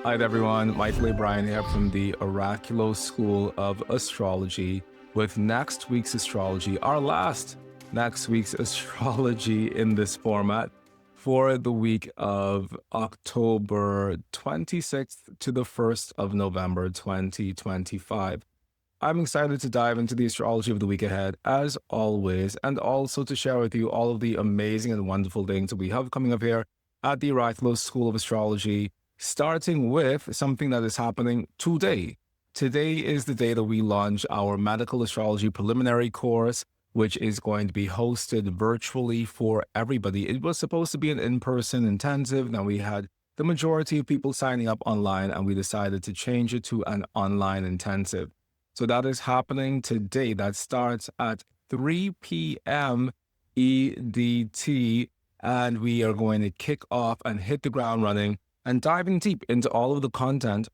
Hi everyone, Mychal A. Bryan here from the Oraculos School of Astrology with next week's astrology, our last next week's astrology in this format for the week of October 26th to the 1st of November 2025. I'm excited to dive into the astrology of the week ahead, as always, and also to share with you all of the amazing and wonderful things that we have coming up here at the Oraculos School of Astrology, starting with something that is happening today. Today is the day that we launch our medical astrology preliminary course, which is going to be hosted virtually for everybody. It was supposed to be an in-person intensive. Now we had the majority of people signing up online, and we decided to change it to an online intensive. So that is happening today. That starts at 3 p.m. EDT, and we are going to kick off and hit the ground running and diving deep into all of the content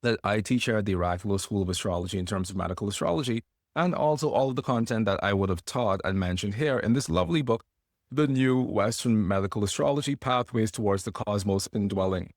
that I teach here at the Oraculos School of Astrology in terms of medical astrology, and also all of the content that I would have taught and mentioned here in this lovely book, The New Western Medical Astrology Pathways Towards the Cosmos Indwelling.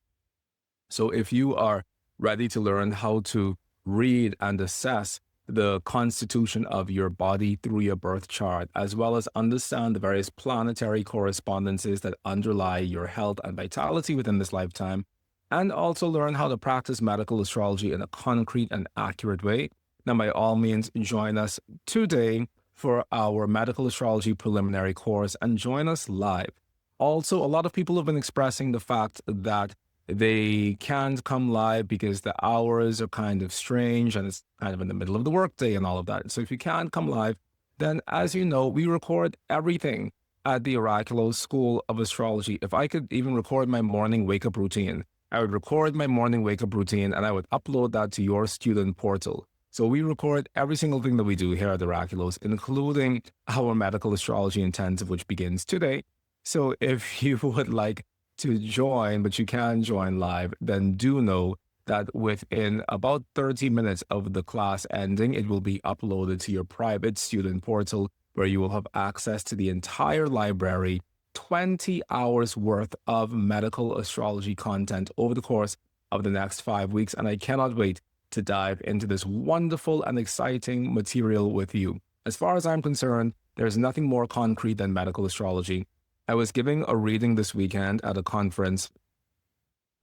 So if you are ready to learn how to read and assess the constitution of your body through your birth chart, as well as understand the various planetary correspondences that underlie your health and vitality within this lifetime, and also learn how to practice medical astrology in a concrete and accurate way, then by all means, join us today for our medical astrology preliminary course and join us live. Also, a lot of people have been expressing the fact that they can't come live because the hours are kind of strange and it's kind of in the middle of the workday and all of that. So if you can't come live, then as you know, we record everything at the Oraculos School of Astrology. If I could even record my morning wake-up routine, I would record my morning wake-up routine and I would upload that to your student portal. So we record every single thing that we do here at the Oraculos, including our medical astrology intensive, which begins today. So if you would like to join, but you can join live, then do know that within about 30 minutes of the class ending, it will be uploaded to your private student portal where you will have access to the entire library, 20 hours worth of medical astrology content over the course of the next 5 weeks. And I cannot wait to dive into this wonderful and exciting material with you. As far as I'm concerned, there's nothing more concrete than medical astrology. I was giving a reading this weekend at a conference,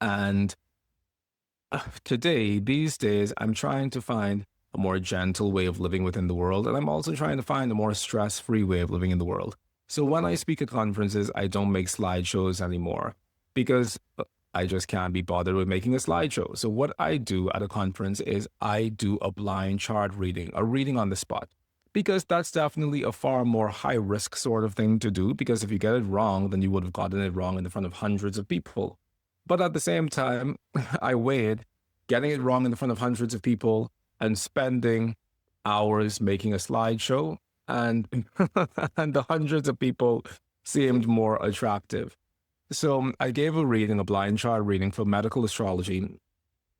and these days, I'm trying to find a more gentle way of living within the world, and I'm also trying to find a more stress-free way of living in the world. So when I speak at conferences, I don't make slideshows anymore because I just can't be bothered with making a slideshow. So what I do at a conference is I do a blind chart reading, a reading on the spot. Because that's definitely a far more high-risk sort of thing to do, because if you get it wrong, then you would have gotten it wrong in the front of hundreds of people. But at the same time, I weighed getting it wrong in the front of hundreds of people and spending hours making a slideshow, and, and the hundreds of people seemed more attractive. So I gave a reading, a blind chart reading for medical astrology,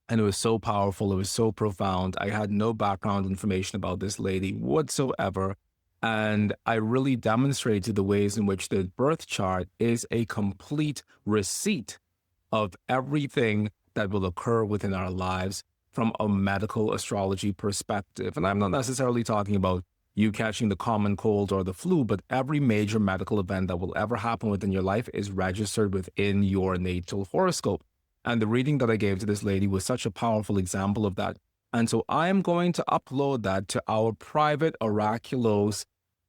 and it was so powerful. It was so profound. I had no background information about this lady whatsoever. And I really demonstrated the ways in which the birth chart is a complete receipt of everything that will occur within our lives from a medical astrology perspective. And I'm not necessarily talking about you catching the common cold or the flu, but every major medical event that will ever happen within your life is registered within your natal horoscope. And the reading that I gave to this lady was such a powerful example of that. And so I am going to upload that to our private Oraculos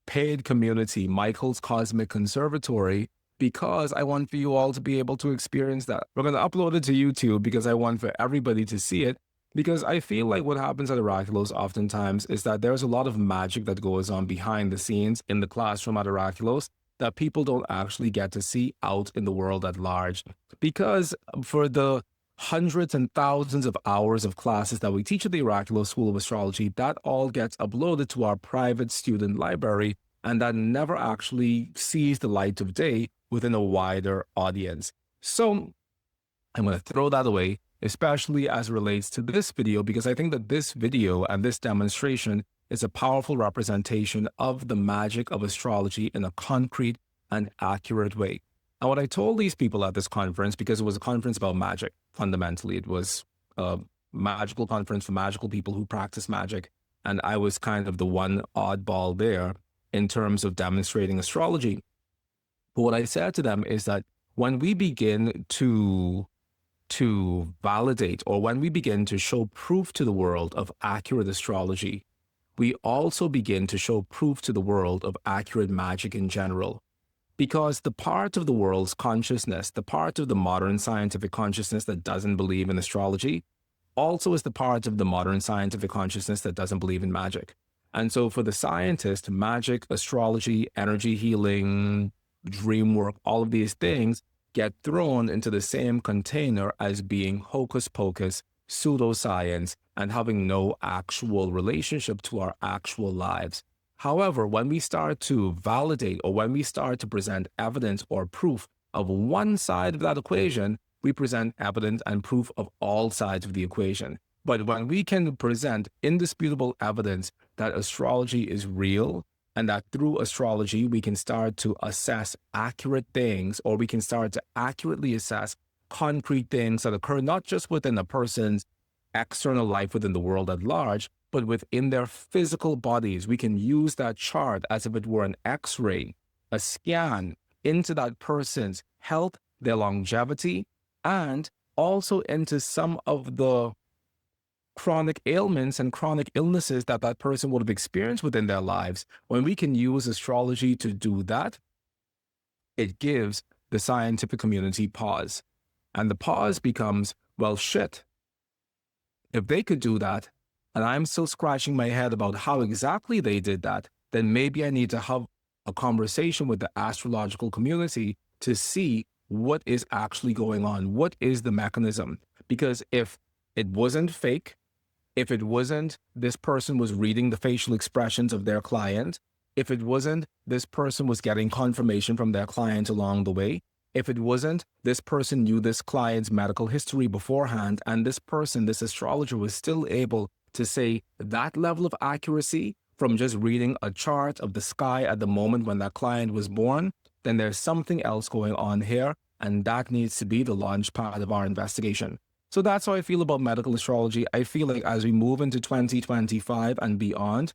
paid community, Mychal's Cosmic Conservatory, because I want for you all to be able to experience that. We're going to upload it to YouTube because I want for everybody to see it. Because I feel like what happens at Oraculos oftentimes is that there's a lot of magic that goes on behind the scenes in the classroom at Oraculos that people don't actually get to see out in the world at large. Because for the hundreds and thousands of hours of classes that we teach at the Oraculos School of Astrology, that all gets uploaded to our private student library, and that never actually sees the light of day within a wider audience. So I'm going to throw that away, especially as it relates to this video, because I think that this video and this demonstration is a powerful representation of the magic of astrology in a concrete and accurate way. And what I told these people at this conference, because it was a conference about magic, fundamentally. It was a magical conference for magical people who practice magic. And I was kind of the one oddball there in terms of demonstrating astrology. But what I said to them is that when we begin to validate, or when we begin to show proof to the world of accurate astrology, we also begin to show proof to the world of accurate magic in general. Because the part of the world's consciousness, the part of the modern scientific consciousness that doesn't believe in astrology, also is the part of the modern scientific consciousness that doesn't believe in magic. And so for the scientist, magic, astrology, energy healing, dream work, all of these things get thrown into the same container as being hocus pocus, pseudoscience, and having no actual relationship to our actual lives. However, when we start to validate, or when we start to present evidence or proof of one side of that equation, we present evidence and proof of all sides of the equation. But when we can present indisputable evidence that astrology is real, and that through astrology, we can start to assess accurate things, or we can start to accurately assess concrete things that occur not just within a person's external life within the world at large, but within their physical bodies. We can use that chart as if it were an X-ray, a scan into that person's health, their longevity, and also into some of the chronic ailments and chronic illnesses that that person would have experienced within their lives. When we can use astrology to do that, it gives the scientific community pause. And the pause becomes, well, shit. If they could do that, and I'm still scratching my head about how exactly they did that, then maybe I need to have a conversation with the astrological community to see what is actually going on. What is the mechanism? Because if it wasn't fake, if it wasn't this person was reading the facial expressions of their client, if it wasn't this person was getting confirmation from their client along the way, if it wasn't this person knew this client's medical history beforehand, and this person, this astrologer, was still able to say that level of accuracy from just reading a chart of the sky at the moment when that client was born, then there's something else going on here, and that needs to be the launch pad of our investigation. So that's how I feel about medical astrology. I feel like as we move into 2025 and beyond,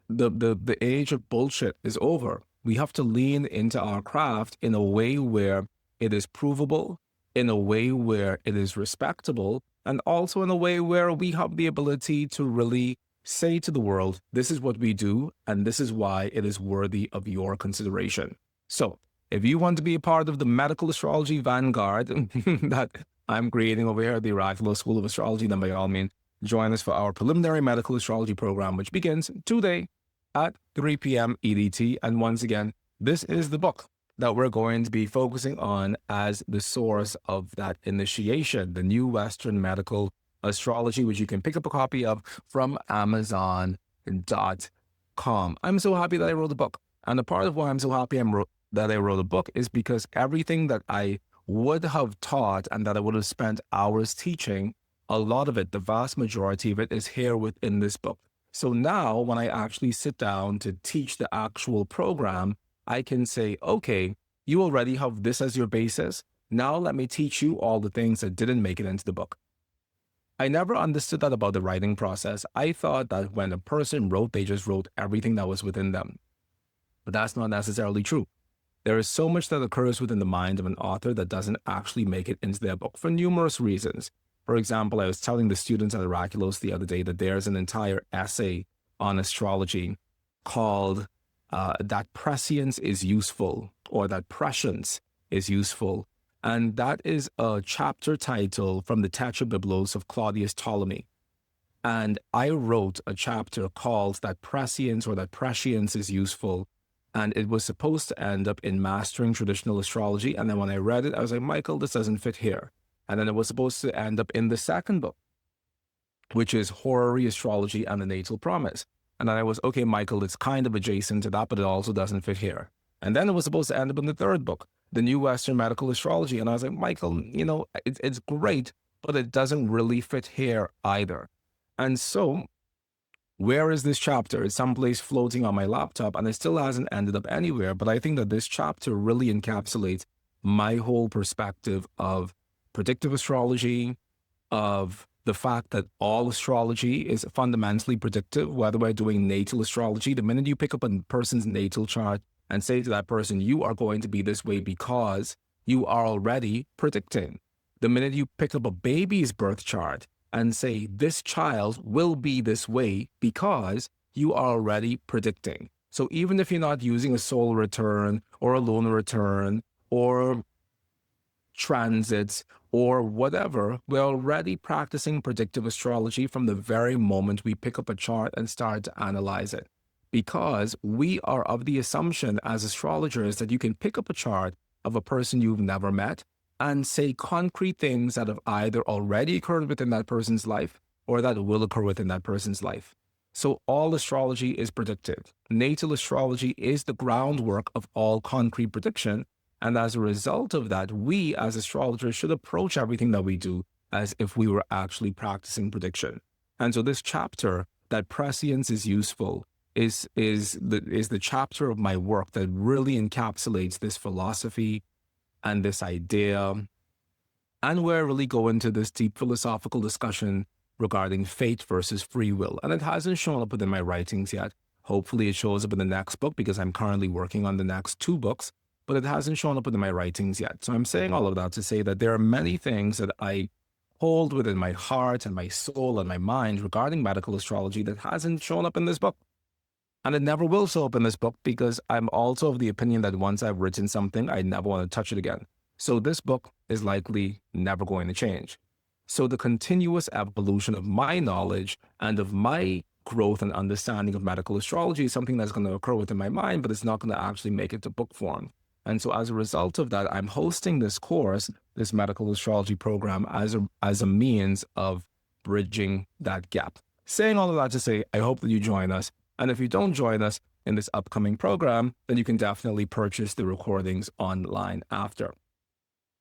the age of bullshit is over. We have to lean into our craft in a way where it is provable, in a way where it is respectable, and also in a way where we have the ability to really say to the world, this is what we do, and this is why it is worthy of your consideration. So if you want to be a part of the medical astrology vanguard that I'm creating over here at the Oraculos School of Astrology, then by all means, join us for our preliminary medical astrology program, which begins today at 3 p.m. EDT. And once again, this is the book that we're going to be focusing on as the source of that initiation, the New Western Medical Astrology, which you can pick up a copy of from Amazon.com. I'm so happy that I wrote the book. And a part of why I'm so happy that I wrote a book is because everything that I would have taught and that I would have spent hours teaching, a lot of it, the vast majority of it, is here within this book. So now when I actually sit down to teach the actual program, I can say, okay, you already have this as your basis. Now let me teach you all the things that didn't make it into the book. I never understood that about the writing process. I thought that when a person wrote, they just wrote everything that was within them. But that's not necessarily true. There is so much that occurs within the mind of an author that doesn't actually make it into their book for numerous reasons. For example, I was telling the students at Oraculos the other day that there's an entire essay on astrology called That Prescience is Useful, or That Prescience is Useful. And that is a chapter title from the Tetrabiblos of Claudius Ptolemy. And I wrote a chapter called That Prescience, or That Prescience is Useful. And it was supposed to end up in Mastering Traditional Astrology. And then when I read it, I was like, Mychal, this doesn't fit here. And then it was supposed to end up in the second book, which is Horary Astrology and the Natal Promise. And then I was, okay, Mychal, it's kind of adjacent to that, but it also doesn't fit here. And then it was supposed to end up in the third book, the New Western Medical Astrology. And I was like, Mychal, you know, it's great, but it doesn't really fit here either. And so where is this chapter? It's someplace floating on my laptop, and it still hasn't ended up anywhere. But I think that this chapter really encapsulates my whole perspective of predictive astrology, of the fact that all astrology is fundamentally predictive, whether we're doing natal astrology. The minute you pick up a person's natal chart and say to that person, you are going to be this way because you are already predicting. The minute you pick up a baby's birth chart and say, this child will be this way because you are already predicting. So even if you're not using a solar return or a lunar return or transits or whatever, we're already practicing predictive astrology from the very moment we pick up a chart and start to analyze it. Because we are of the assumption as astrologers that you can pick up a chart of a person you've never met and say concrete things that have either already occurred within that person's life or that will occur within that person's life. So all astrology is predictive. Natal astrology is the groundwork of all concrete prediction. And as a result of that, we as astrologers should approach everything that we do as if we were actually practicing prediction. And so this chapter, that prescience is useful, is the chapter of my work that really encapsulates this philosophy and this idea. And where I really go into this deep philosophical discussion regarding fate versus free will. And it hasn't shown up within my writings yet. Hopefully it shows up in the next book because I'm currently working on the next 2 books. But it hasn't shown up in my writings yet. So I'm saying all of that to say that there are many things that I hold within my heart and my soul and my mind regarding medical astrology that hasn't shown up in this book. And it never will show up in this book because I'm also of the opinion that once I've written something, I never want to touch it again. So this book is likely never going to change. So the continuous evolution of my knowledge and of my growth and understanding of medical astrology is something that's going to occur within my mind, but it's not going to actually make it to book form. And so as a result of that, I'm hosting this course, this medical astrology program, as a means of bridging that gap. Saying all of that to say, I hope that you join us. And if you don't join us in this upcoming program, then you can definitely purchase the recordings online after.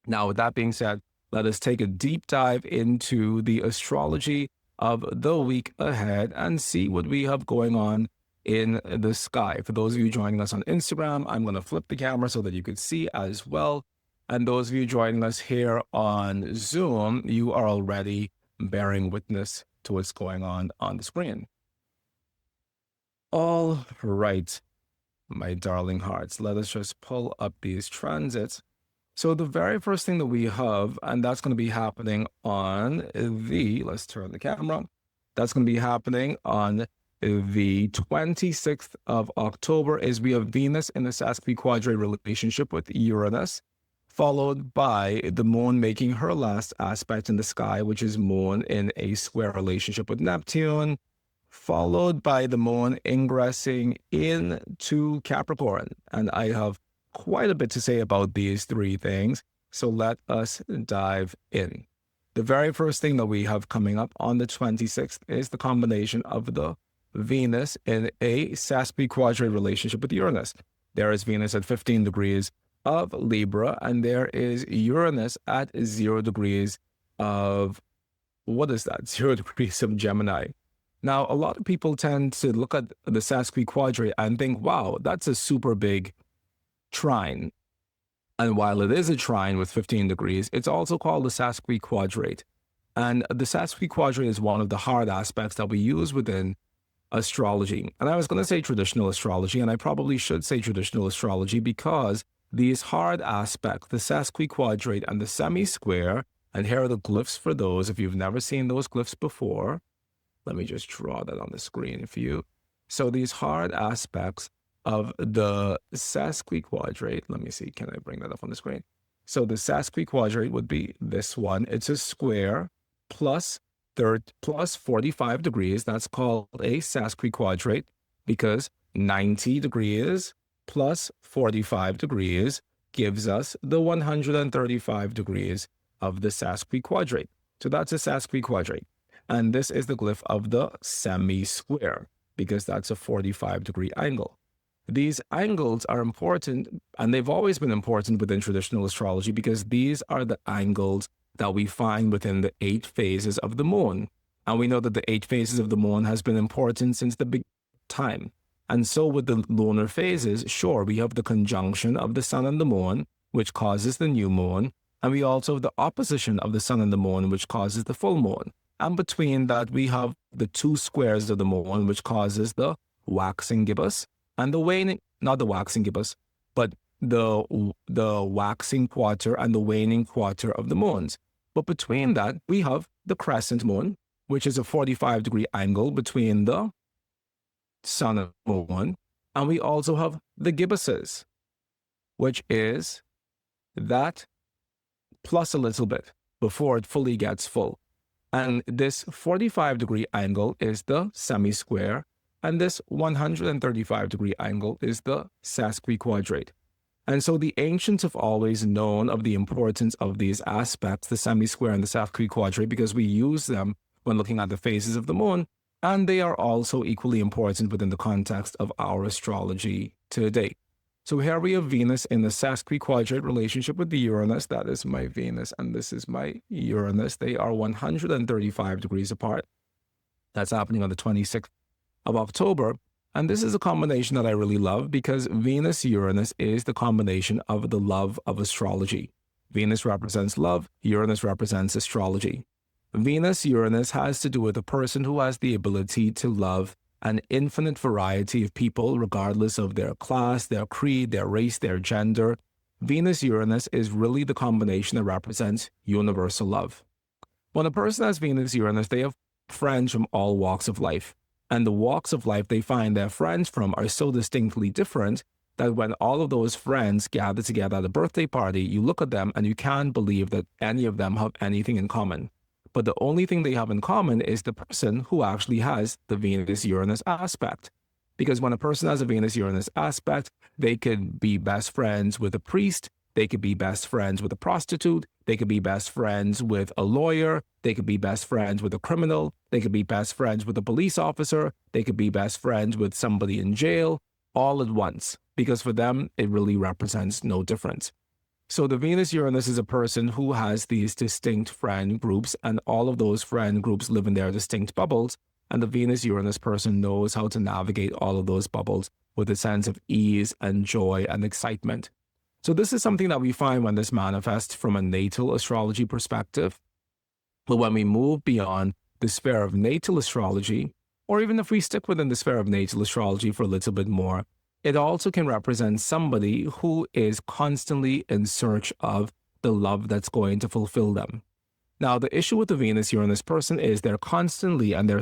Now, with that being said, let us take a deep dive into the astrology of the week ahead and see what we have going on in the sky. For those of you joining us on Instagram, I'm going to flip the camera so that you can see as well. And those of you joining us here on Zoom, you are already bearing witness to what's going on the screen. All right, my darling hearts, let us just pull up these transits. So the very first thing that we have, and that's going to be happening on let's turn the camera. That's going to be happening on the 26th of October is we have Venus in a Sesquiquadrate relationship with Uranus, followed by the moon making her last aspect in the sky, which is moon in a square relationship with Neptune, followed by the moon ingressing into Capricorn. And I have quite a bit to say about these 3 things, so let us dive in. The very first thing that we have coming up on the 26th is the combination of the Venus in a Sesquiquadrate relationship with Uranus. There is Venus at 15 degrees of Libra, and there is Uranus at 0 degrees of, 0 degrees of Gemini. Now, a lot of people tend to look at the Sesquiquadrate and think, wow, that's a super big trine. And while it is a trine with 15 degrees, it's also called the Sesquiquadrate. And the Sesquiquadrate is one of the hard aspects that we use within astrology. And I was going to say traditional astrology, and I probably should say traditional astrology because these hard aspects, the Sesquiquadrate and the semi-square, and here are the glyphs for those. If you've never seen those glyphs before, let me just draw that on the screen for you. So these hard aspects of the Sesquiquadrate, let me see, can I bring that up on the screen? So the Sesquiquadrate would be this one. It's a square plus 45 degrees. That's called a Sesquiquadrate because 90 degrees plus 45 degrees gives us the 135 degrees of the Sesquiquadrate. So that's a Sesquiquadrate. And this is the glyph of the semi-square because that's a 45-degree angle. These angles are important, and they've always been important within traditional astrology because these are the angles that we find within the 8 phases of the moon. And we know that the 8 phases of the moon has been important since the beginning of time. And so with the lunar phases, sure, we have the conjunction of the sun and the moon, which causes the new moon. And we also have the opposition of the sun and the moon, which causes the full moon. And between that, we have the two squares of the moon, which causes the waxing gibbous and the waning, not the waxing gibbous, but the waxing quarter and the waning quarter of the moons. But between that, we have the crescent moon, which is a 45-degree angle between the sun and moon. And we also have the gibbuses, which is that plus a little bit before it fully gets full. And this 45-degree angle is the semi-square, and this 135-degree angle is the sesquiquadrate. And so the ancients have always known of the importance of these aspects, the semi-square and the sesquiquadrate, because we use them when looking at the phases of the moon, and they are also equally important within the context of our astrology today. So here we have Venus in the sesquiquadrate relationship with the Uranus. That is my Venus, and this is my Uranus. They are 135 degrees apart. That's happening on the 26th of October. And this is a combination that I really love because Venus-Uranus is the combination of the love of astrology. Venus represents love, Uranus represents astrology. Venus-Uranus has to do with a person who has the ability to love an infinite variety of people, regardless of their class, their creed, their race, their gender. Venus-Uranus is really the combination that represents universal love. When a person has Venus-Uranus, they have friends from all walks of life. And the walks of life they find their friends from are so distinctly different that when all of those friends gather together at a birthday party, you look at them and you can't believe that any of them have anything in common. But the only thing they have in common is the person who actually has the Venus-Uranus aspect. Because when a person has a Venus-Uranus aspect, they could be best friends with a priest, they could be best friends with a prostitute, they could be best friends with a lawyer, they could be best friends with a criminal, they could be best friends with a police officer, they could be best friends with somebody in jail, all at once. Because for them, it really represents no difference. So the Venus-Uranus is a person who has these distinct friend groups, and all of those friend groups live in their distinct bubbles, and the Venus-Uranus person knows how to navigate all of those bubbles with a sense of ease and joy and excitement. So this is something that we find when this manifests from a natal astrology perspective. But when we move beyond the sphere of natal astrology, or even if we stick within the sphere of natal astrology for a little bit more, it also can represent somebody who is constantly in search of the love that's going to fulfill them. Now, the issue with the Venus-Uranus person is they're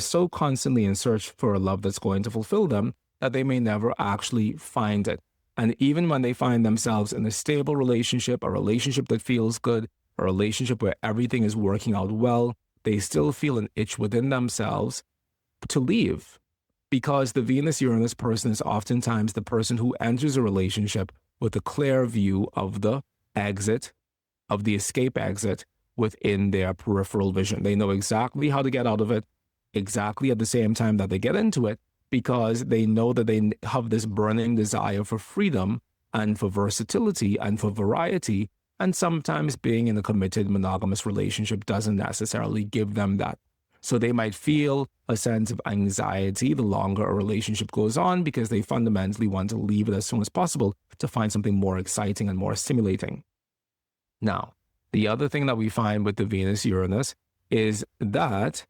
so constantly in search for a love that's going to fulfill them that they may never actually find it. And even when they find themselves in a stable relationship, a relationship that feels good, a relationship where everything is working out well, they still feel an itch within themselves to leave. Because the Venus-Uranus person is oftentimes the person who enters a relationship with a clear view of the exit, of the escape exit within their peripheral vision. They know exactly how to get out of it, exactly at the same time that they get into it, because they know that they have this burning desire for freedom and for versatility and for variety. And sometimes being in a committed monogamous relationship doesn't necessarily give them that. So they might feel a sense of anxiety the longer a relationship goes on because they fundamentally want to leave it as soon as possible to find something more exciting and more stimulating. Now, the other thing that we find with the Venus-Uranus is that,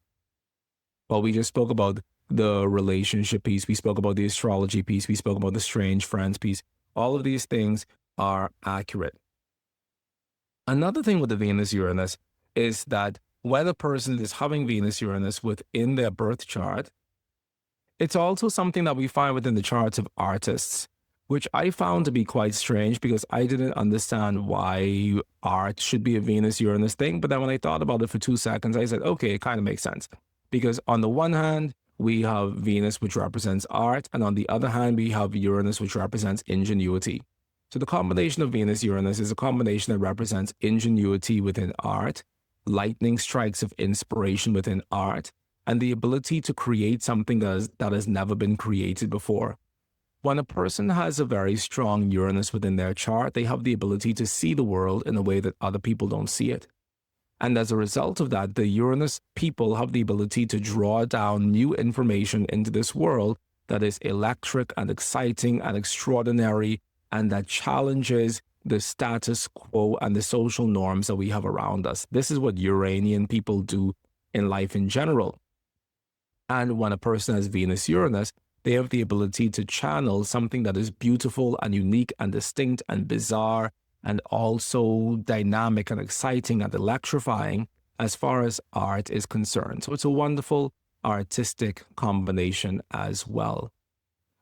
well, we just spoke about the relationship piece, we spoke about the astrology piece, we spoke about the strange friends piece. All of these things are accurate. Another thing with the Venus-Uranus is that when a person is having Venus-Uranus within their birth chart, it's also something that we find within the charts of artists, which I found to be quite strange because I didn't understand why art should be a Venus-Uranus thing. But then when I thought about it for 2 seconds, I said, okay, it kind of makes sense. Because on the one hand, we have Venus, which represents art, and on the other hand, we have Uranus, which represents ingenuity. So the combination of Venus-Uranus is a combination that represents ingenuity within art, lightning strikes of inspiration within art, and the ability to create something that has never been created before. When a person has a very strong Uranus within their chart, they have the ability to see the world in a way that other people don't see it. And as a result of that, the Uranus people have the ability to draw down new information into this world that is electric and exciting and extraordinary, and that challenges the status quo and the social norms that we have around us. This is what Uranian people do in life in general. And when a person has Venus Uranus, they have the ability to channel something that is beautiful and unique and distinct and bizarre and also dynamic and exciting and electrifying as far as art is concerned. So it's a wonderful artistic combination as well.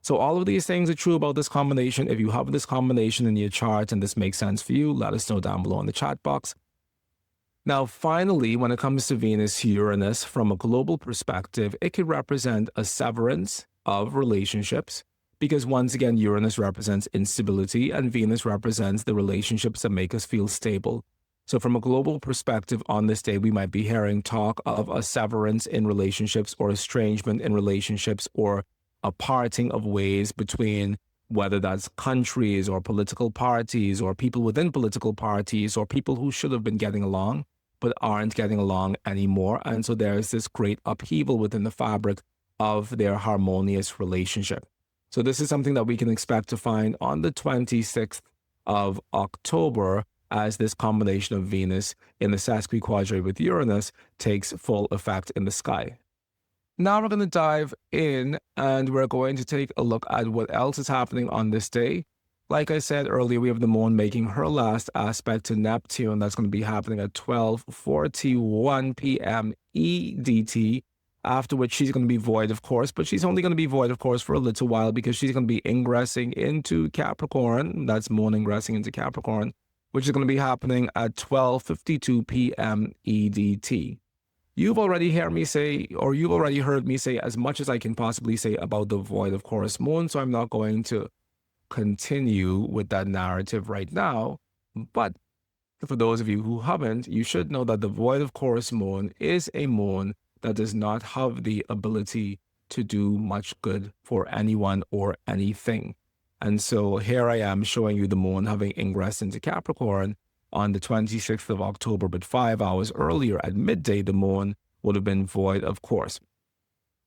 So all of these things are true about this combination. If you have this combination in your chart and this makes sense for you, let us know down below in the chat box. Now, finally, when it comes to Venus Uranus, from a global perspective, it could represent a severance of relationships, because once again, Uranus represents instability and Venus represents the relationships that make us feel stable. So from a global perspective, on this day, we might be hearing talk of a severance in relationships or estrangement in relationships or a parting of ways between, whether that's countries or political parties or people within political parties or people who should have been getting along but aren't getting along anymore. And so there's this great upheaval within the fabric of their harmonious relationship. So this is something that we can expect to find on the 26th of October as this combination of Venus in the Sesquiquadrate with Uranus takes full effect in the sky. Now we're going to dive in and we're going to take a look at what else is happening on this day. Like I said earlier, we have the moon making her last aspect to Neptune. That's going to be happening at 12:41 p.m. EDT, after which she's going to be void, of course, but she's only going to be void, of course, for a little while because she's going to be ingressing into Capricorn. That's moon ingressing into Capricorn, which is going to be happening at 12:52 p.m. EDT. You've already heard me say as much as I can possibly say about the void of Chorus moon, so I'm not going to continue with that narrative right now. But for those of you who haven't, you should know that the void of Chorus moon is a moon that does not have the ability to do much good for anyone or anything. And so here I am showing you the moon having ingress into Capricorn on the 26th of October, but 5 hours earlier at midday, the moon would have been void of course.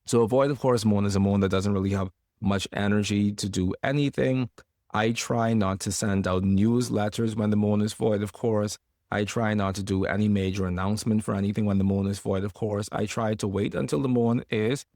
So a void of course moon is a moon that doesn't really have much energy to do anything. I try not to send out newsletters when the moon is void of course. I try not to do any major announcement for anything when the moon is void of course. I try to wait until the moon is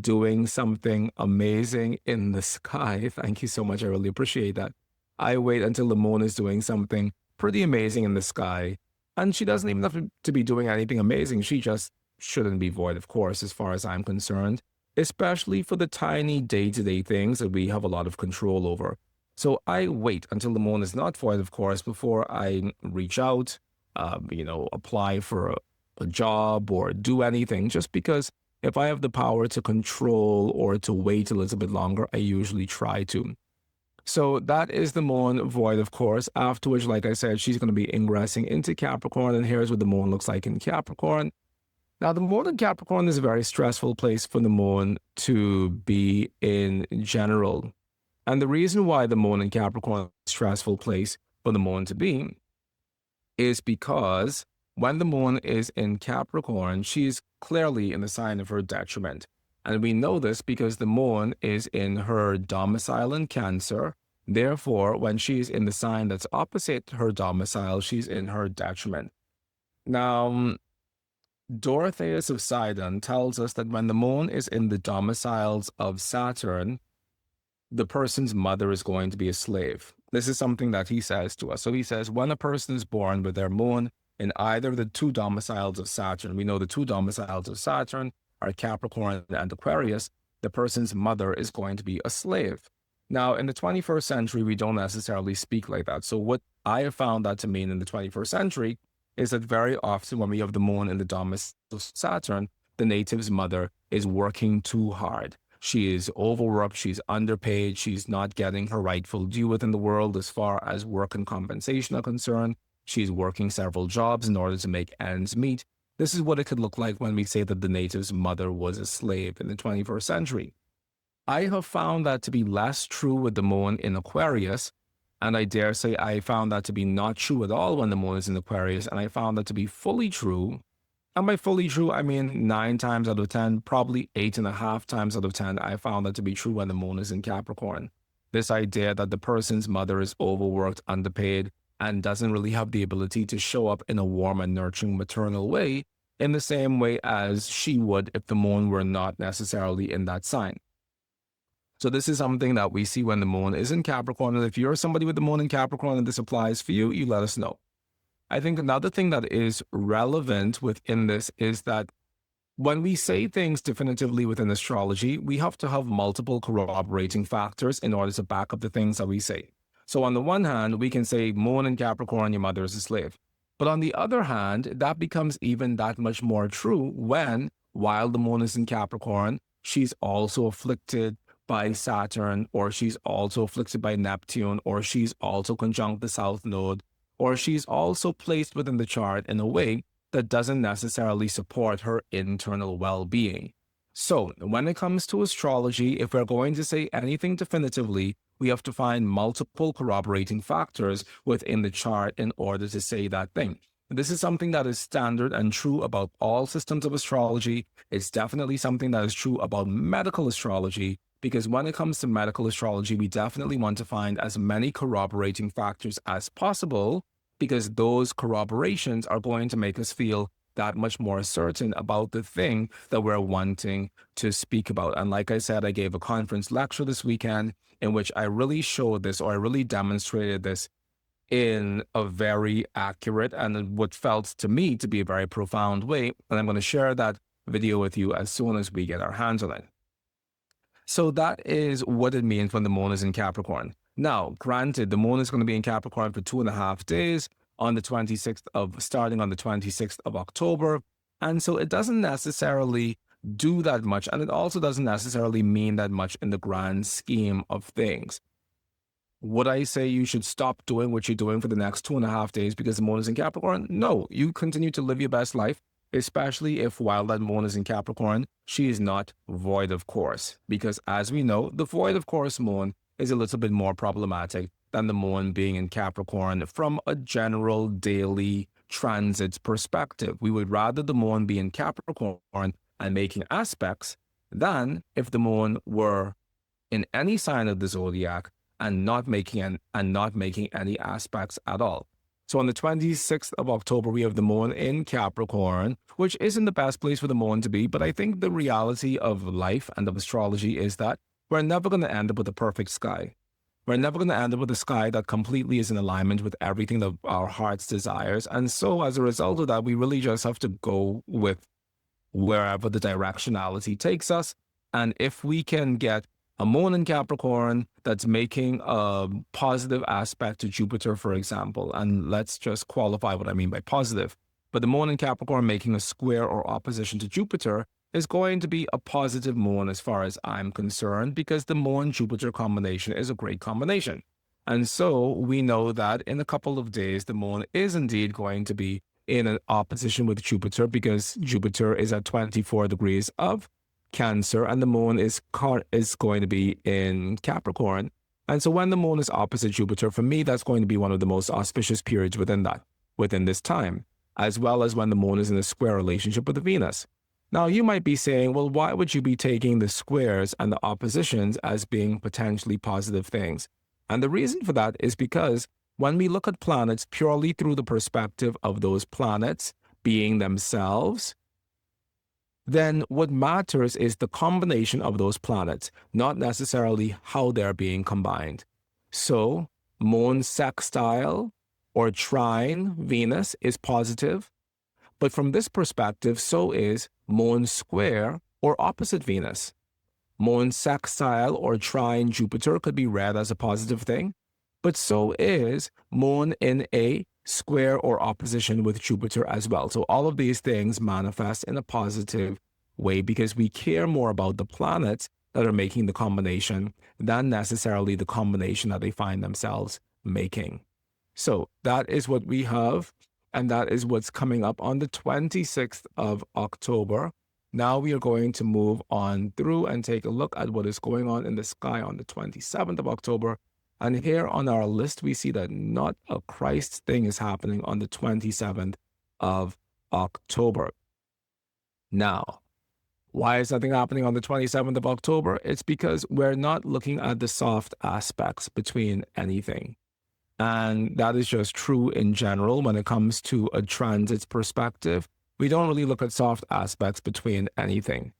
doing something amazing in the sky. Thank you so much. I really appreciate that. I wait until the moon is doing something pretty amazing in the sky. And she doesn't even have to be doing anything amazing. She just shouldn't be void, of course, as far as I'm concerned, especially for the tiny day-to-day things that we have a lot of control over. So I wait until the moon is not void, of course, before I reach out, apply for a job or do anything, just because if I have the power to control or to wait a little bit longer, I usually try to. So that is the moon void, of course, after which, like I said, she's going to be ingressing into Capricorn, and here's what the moon looks like in Capricorn. Now, the moon in Capricorn is a very stressful place for the moon to be in general. And the reason why the moon in Capricorn is a stressful place for the moon to be is because when the moon is in Capricorn, she's clearly in the sign of her detriment. And we know this because the moon is in her domicile in Cancer. Therefore, when she's in the sign that's opposite her domicile, she's in her detriment. Now, Dorotheus of Sidon tells us that when the moon is in the domiciles of Saturn, the person's mother is going to be a slave. This is something that he says to us. So he says, when a person is born with their moon in either of the two domiciles of Saturn, we know the two domiciles of Saturn are Capricorn and Aquarius, the person's mother is going to be a slave. Now, in the 21st century, we don't necessarily speak like that. So what I have found that to mean in the 21st century is that very often when we have the moon in the domicile of Saturn, the native's mother is working too hard. She is overworked, she's underpaid, she's not getting her rightful due within the world as far as work and compensation are concerned. She's working several jobs in order to make ends meet. This is what it could look like when we say that the native's mother was a slave in the 21st century. I have found that to be less true with the moon in Aquarius, and I dare say I found that to be not true at all when the moon is in Aquarius, and I found that to be fully true. And by fully true, I mean 9 times out of 10, probably 8.5 times out of 10, I found that to be true when the moon is in Capricorn. This idea that the person's mother is overworked, underpaid, and doesn't really have the ability to show up in a warm and nurturing maternal way in the same way as she would if the moon were not necessarily in that sign. So this is something that we see when the moon is in Capricorn. And if you're somebody with the moon in Capricorn and this applies for you, you let us know. I think another thing that is relevant within this is that when we say things definitively within astrology, we have to have multiple corroborating factors in order to back up the things that we say. So on the one hand, we can say moon in Capricorn, your mother is a slave. But on the other hand, that becomes even that much more true when, while the moon is in Capricorn, she's also afflicted by Saturn, or she's also afflicted by Neptune, or she's also conjunct the South Node, or she's also placed within the chart in a way that doesn't necessarily support her internal well-being. So when it comes to astrology, if we're going to say anything definitively, we have to find multiple corroborating factors within the chart in order to say that thing. This is something that is standard and true about all systems of astrology. It's definitely something that is true about medical astrology, because when it comes to medical astrology, we definitely want to find as many corroborating factors as possible, because those corroborations are going to make us feel that much more certain about the thing that we're wanting to speak about. And like I said, I gave a conference lecture this weekend in which I really showed this, or I really demonstrated this in a very accurate and what felt to me to be a very profound way. And I'm going to share that video with you as soon as we get our hands on it. So that is what it means when the moon is in Capricorn. Now, granted, the moon is going to be in Capricorn for 2.5 days starting on the 26th of October. And so it doesn't necessarily do that much. And it also doesn't necessarily mean that much in the grand scheme of things. Would I say you should stop doing what you're doing for the next 2.5 days because the moon is in Capricorn? No, you continue to live your best life, especially if while that moon is in Capricorn, she is not void of course. Because as we know, the void of course moon is a little bit more problematic than the moon being in Capricorn from a general daily transit perspective. We would rather the moon be in Capricorn and making aspects than if the moon were in any sign of the zodiac and not making any aspects at all. So on the 26th of October, we have the moon in Capricorn, which isn't the best place for the moon to be. But I think the reality of life and of astrology is that we're never going to end up with a perfect sky. We're never going to end up with a sky that completely is in alignment with everything that our hearts desires. And so as a result of that, we really just have to go with wherever the directionality takes us. And if we can get a moon in Capricorn that's making a positive aspect to Jupiter, for example, and let's just qualify what I mean by positive. But the moon in Capricorn making a square or opposition to Jupiter is going to be a positive moon as far as I'm concerned, because the moon-Jupiter combination is a great combination. And so we know that in a couple of days, the moon is indeed going to be in an opposition with Jupiter, because Jupiter is at 24 degrees of Cancer and the moon is going to be in Capricorn. And so when the moon is opposite Jupiter, for me, that's going to be one of the most auspicious periods within this time, as well as when the moon is in a square relationship with Venus. Now, you might be saying, well, why would you be taking the squares and the oppositions as being potentially positive things? And the reason for that is because when we look at planets purely through the perspective of those planets being themselves, then what matters is the combination of those planets, not necessarily how they're being combined. So, moon sextile or trine Venus is positive, but from this perspective, so is moon square or opposite Venus. Moon sextile or trine Jupiter could be read as a positive thing, but so is moon in a square or opposition with Jupiter as well. So all of these things manifest in a positive way because we care more about the planets that are making the combination than necessarily the combination that they find themselves making. So that is what we have, and that is what's coming up on the 26th of October. Now we are going to move on through and take a look at what is going on in the sky on the 27th of October. And here on our list, we see that not a Christ thing is happening on the 27th of October. Now, why is nothing happening on the 27th of October? It's because we're not looking at the soft aspects between anything. And that is just true in general when it comes to a transit perspective. We don't really look at soft aspects between anything.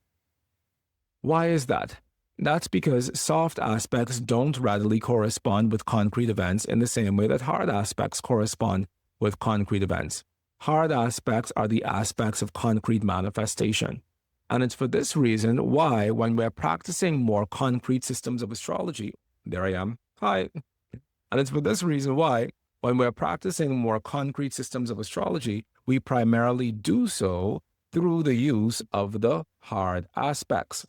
Why is that? That's because soft aspects don't readily correspond with concrete events in the same way that hard aspects correspond with concrete events. Hard aspects are the aspects of concrete manifestation. And it's for this reason why, when we're practicing more concrete systems of astrology, there I am, hi. And it's for this reason why, when we're practicing more concrete systems of astrology, we primarily do so through the use of the hard aspects.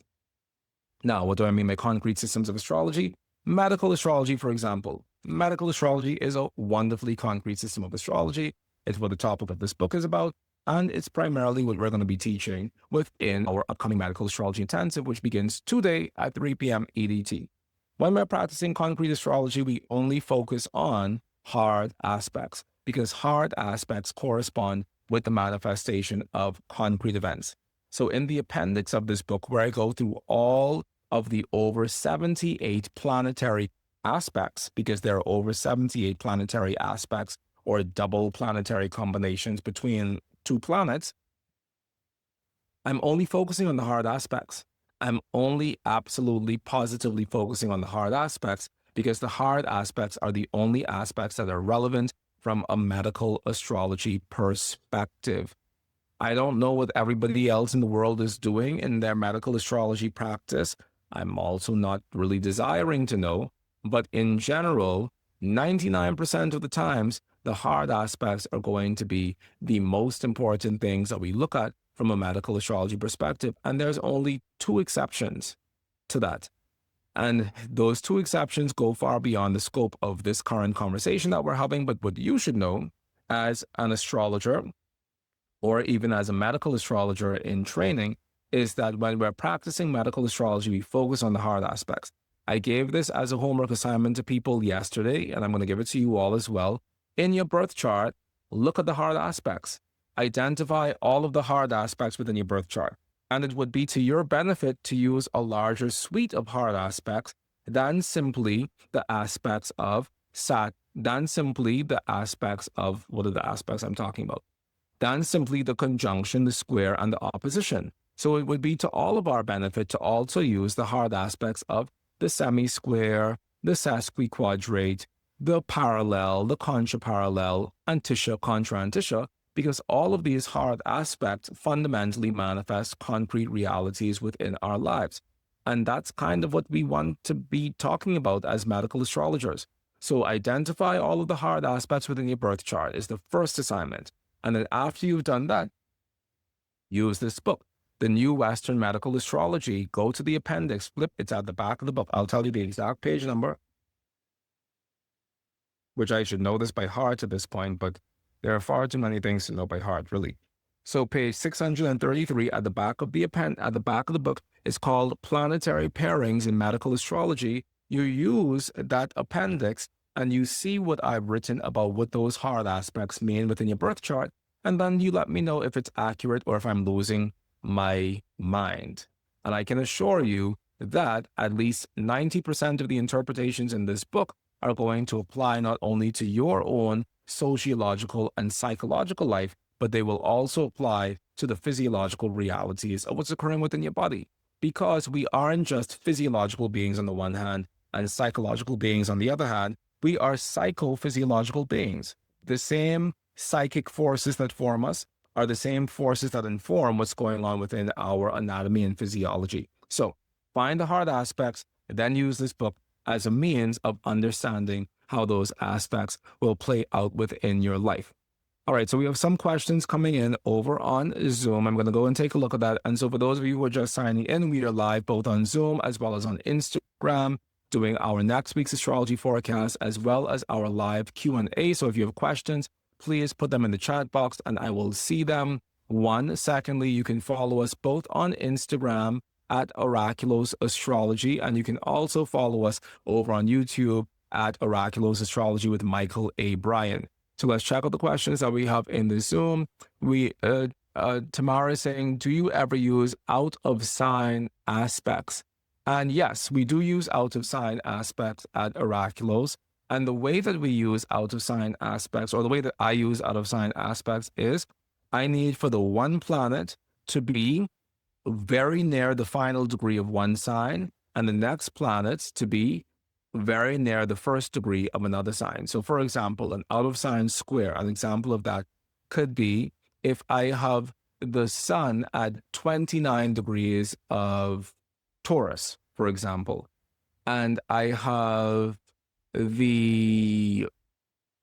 Now, what do I mean by concrete systems of astrology? Medical astrology, for example. Medical astrology is a wonderfully concrete system of astrology. It's what the topic of this book is about, and it's primarily what we're going to be teaching within our upcoming medical astrology intensive, which begins today at 3 p.m. EDT. When we're practicing concrete astrology, we only focus on hard aspects because hard aspects correspond with the manifestation of concrete events. So in the appendix of this book, where I go through all of the over 78 planetary aspects, because there are over 78 planetary aspects or double planetary combinations between two planets, I'm only focusing on the hard aspects. I'm only absolutely positively focusing on the hard aspects because the hard aspects are the only aspects that are relevant from a medical astrology perspective. I don't know what everybody else in the world is doing in their medical astrology practice. I'm also not really desiring to know, but in general, 99% of the times, the hard aspects are going to be the most important things that we look at from a medical astrology perspective. And there's only two exceptions to that. And those two exceptions go far beyond the scope of this current conversation that we're having. But what you should know as an astrologer, or even as a medical astrologer in training, is that when we're practicing medical astrology, we focus on the hard aspects. I gave this as a homework assignment to people yesterday, and I'm going to give it to you all as well. In your birth chart, look at the hard aspects. Identify all of the hard aspects within your birth chart. And it would be to your benefit to use a larger suite of hard aspects than simply the aspects of what are the aspects I'm talking about? Than simply the conjunction, the square, and the opposition. So it would be to all of our benefit to also use the hard aspects of the semi-square, the sesquiquadrate, the parallel, the contraparallel, antitia, contra antitia, because all of these hard aspects fundamentally manifest concrete realities within our lives. And that's kind of what we want to be talking about as medical astrologers. So identify all of the hard aspects within your birth chart is the first assignment. And then after you've done that, use this book, The New Western Medical Astrology. Go to the appendix, flip, it's at the back of the book. I'll tell you the exact page number, which I should know this by heart at this point, but there are far too many things to know by heart, really. So page 633 at the back of the book is called Planetary Pairings in Medical Astrology. You use that appendix and you see what I've written about what those hard aspects mean within your birth chart, and then you let me know if it's accurate or if I'm losing my mind. And I can assure you that at least 90% of the interpretations in this book are going to apply not only to your own sociological and psychological life, but they will also apply to the physiological realities of what's occurring within your body. Because we aren't just physiological beings on the one hand and psychological beings on the other hand, we are psychophysiological beings. The same psychic forces that form us are the same forces that inform what's going on within our anatomy and physiology. So find the hard aspects, and then use this book as a means of understanding how those aspects will play out within your life. All right, so we have some questions coming in over on Zoom. I'm going to go and take a look at that. And so for those of you who are just signing in, we are live both on Zoom as well as on Instagram, doing our next week's astrology forecast, as well as our live Q&A. So if you have questions, please put them in the chat box and I will see them. Secondly, you can follow us both on Instagram at Oraculos Astrology, and you can also follow us over on YouTube at Oraculos Astrology with Mychal A. Bryan. So let's check out the questions that we have in the Zoom. Tamara is saying, do you ever use out of sign aspects? And yes, we do use out of sign aspects at Oraculos. And the way that we use out of sign aspects, or the way that I use out of sign aspects, is I need for the one planet to be very near the final degree of one sign, and the next planets to be very near the first degree of another sign. So, for example, an out of sign square, an example of that could be if I have the sun at 29 degrees of Taurus, for example, and I have the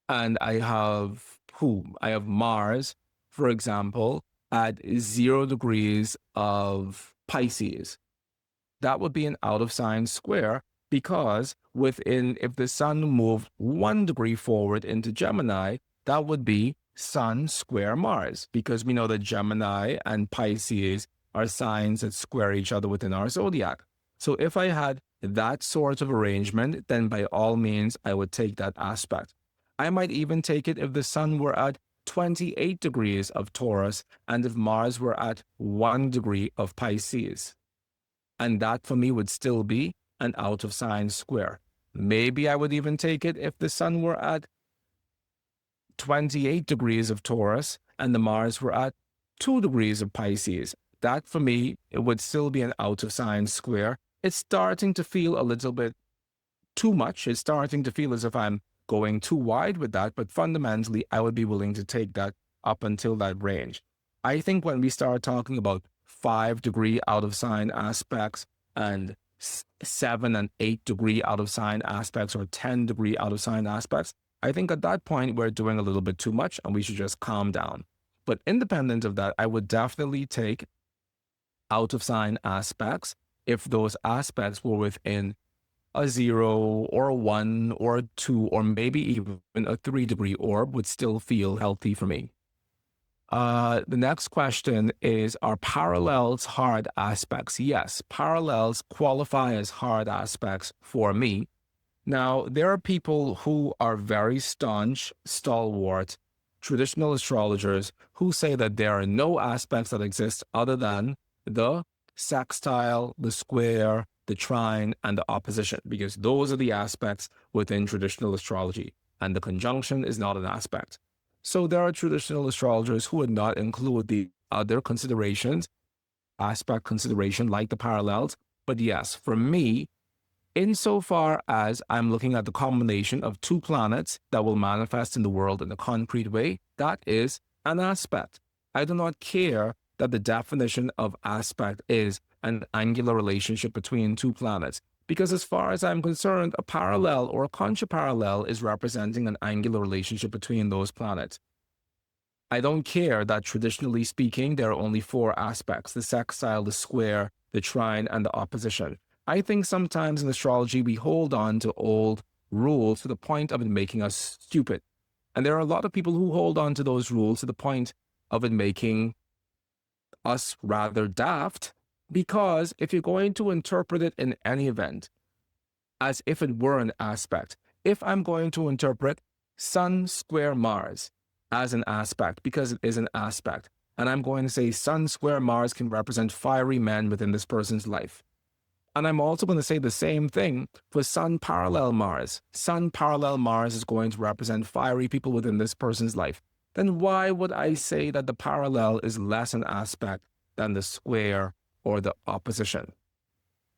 and I have who? I have Mars, for example, at 0 degrees of Pisces. That would be an out of sign square because if the sun moved 1 degree forward into Gemini, that would be Sun square Mars, because we know that Gemini and Pisces are signs that square each other within our zodiac. So if I had that sort of arrangement, then by all means, I would take that aspect. I might even take it if the sun were at 28 degrees of Taurus and if Mars were at 1 degree of Pisces. And that for me would still be an out of sign square. Maybe I would even take it if the sun were at 28 degrees of Taurus and the Mars were at 2 degrees of Pisces. That for me, it would still be an out of sign square. It's starting to feel a little bit too much. It's starting to feel as if I'm going too wide with that, but fundamentally, I would be willing to take that up until that range. I think when we start talking about 5-degree out of sign aspects and 7 and 8 degree out of sign aspects or 10-degree out of sign aspects, I think at that point we're doing a little bit too much and we should just calm down. But independent of that, I would definitely take out of sign aspects if those aspects were within a 0 or a 1 or a 2 or maybe even a 3-degree orb would still feel healthy for me. The next question is, are parallels hard aspects? Yes, parallels qualify as hard aspects for me. Now, there are people who are very staunch, stalwart, traditional astrologers who say that there are no aspects that exist other than the sextile, the square, the trine, and the opposition, because those are the aspects within traditional astrology, and the conjunction is not an aspect. So there are traditional astrologers who would not include the other considerations, aspect consideration like the parallels. But yes, for me, insofar as I'm looking at the combination of two planets that will manifest in the world in a concrete way, that is an aspect. I do not care that the definition of aspect is an angular relationship between two planets, because as far as I'm concerned, a parallel or a contraparallel is representing an angular relationship between those planets. I don't care that traditionally speaking, there are only 4 aspects: the sextile, the square, the trine, and the opposition. I think sometimes in astrology, we hold on to old rules to the point of it making us stupid. And there are a lot of people who hold on to those rules to the point of it making us rather daft, because if you're going to interpret it in any event as if it were an aspect, if I'm going to interpret Sun square Mars as an aspect, because it is an aspect, and I'm going to say Sun square Mars can represent fiery men within this person's life, and I'm also going to say the same thing for Sun parallel Mars. Sun parallel Mars is going to represent fiery people within this person's life. Then why would I say that the parallel is less an aspect than the square or the opposition?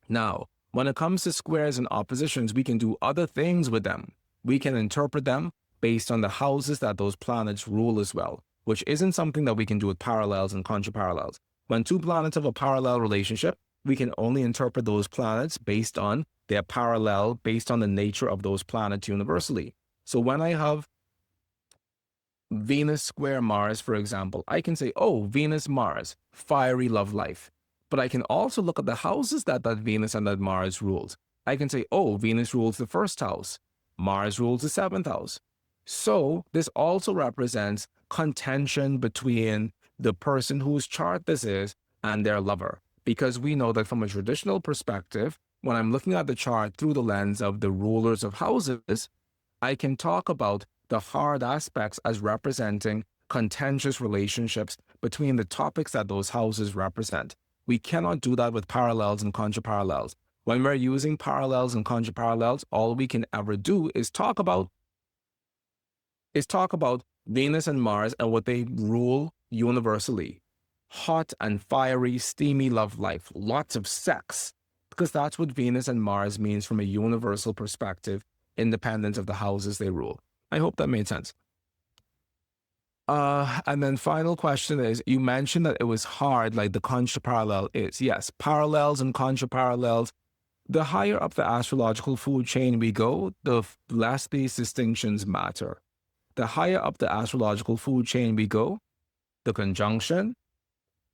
Now, when it comes to squares and oppositions, we can do other things with them. We can interpret them based on the houses that those planets rule as well, which isn't something that we can do with parallels and contraparallels. When two planets have a parallel relationship, we can only interpret those planets based on their parallel, based on the nature of those planets universally. So when I have Venus square Mars, for example, I can say, oh, Venus, Mars, fiery love life. But I can also look at the houses that Venus and that Mars rules. I can say, oh, Venus rules the 1st house, Mars rules the 7th house. So this also represents contention between the person whose chart this is and their lover. Because we know that from a traditional perspective, when I'm looking at the chart through the lens of the rulers of houses, I can talk about the hard aspects as representing contentious relationships between the topics that those houses represent. We cannot do that with parallels and contraparallels. When we're using parallels and conjugate parallels, all we can ever do is talk about Venus and Mars and what they rule universally. Hot and fiery, steamy love life, lots of sex, because that's what Venus and Mars means from a universal perspective, independent of the houses they rule. I hope that made sense. And then final question is, you mentioned that it was hard, like the conjugate parallel is. Yes, parallels and conjugate parallels. The higher up the astrological food chain we go, the less these distinctions matter. The higher up the astrological food chain we go, the conjunction,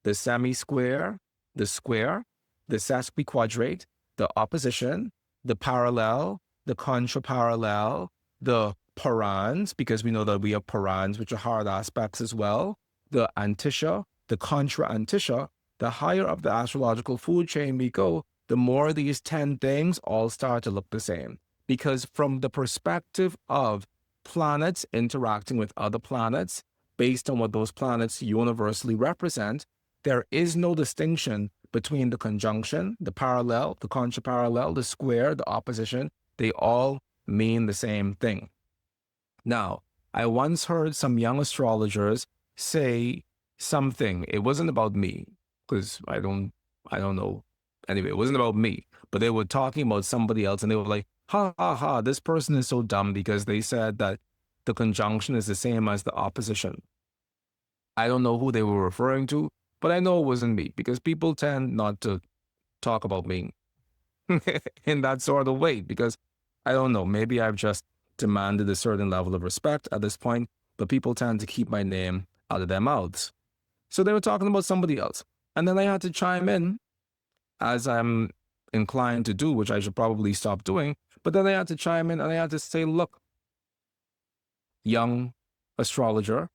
the semi-square, the square, the sesquiquadrate, the opposition, the parallel, the contraparallel, the parans, because we know that we have parans, which are hard aspects as well, the antitia, the contra-antitia. The higher up the astrological food chain we go, the more these 10 things all start to look the same. Because from the perspective of planets interacting with other planets, based on what those planets universally represent, there is no distinction between the conjunction, the parallel, the contraparallel, the square, the opposition. They all mean the same thing. Now, I once heard some young astrologers say something. It wasn't about me, because I don't know. Anyway, it wasn't about me, but they were talking about somebody else, and they were like, ha ha ha, this person is so dumb because they said that the conjunction is the same as the opposition. I don't know who they were referring to, but I know it wasn't me, because people tend not to talk about me in that sort of way, because I don't know, maybe I've just demanded a certain level of respect at this point, but people tend to keep my name out of their mouths. So they were talking about somebody else. And then I had to chime in, as I'm inclined to do, which I should probably stop doing. But then I had to chime in and I had to say, look, young astrologer,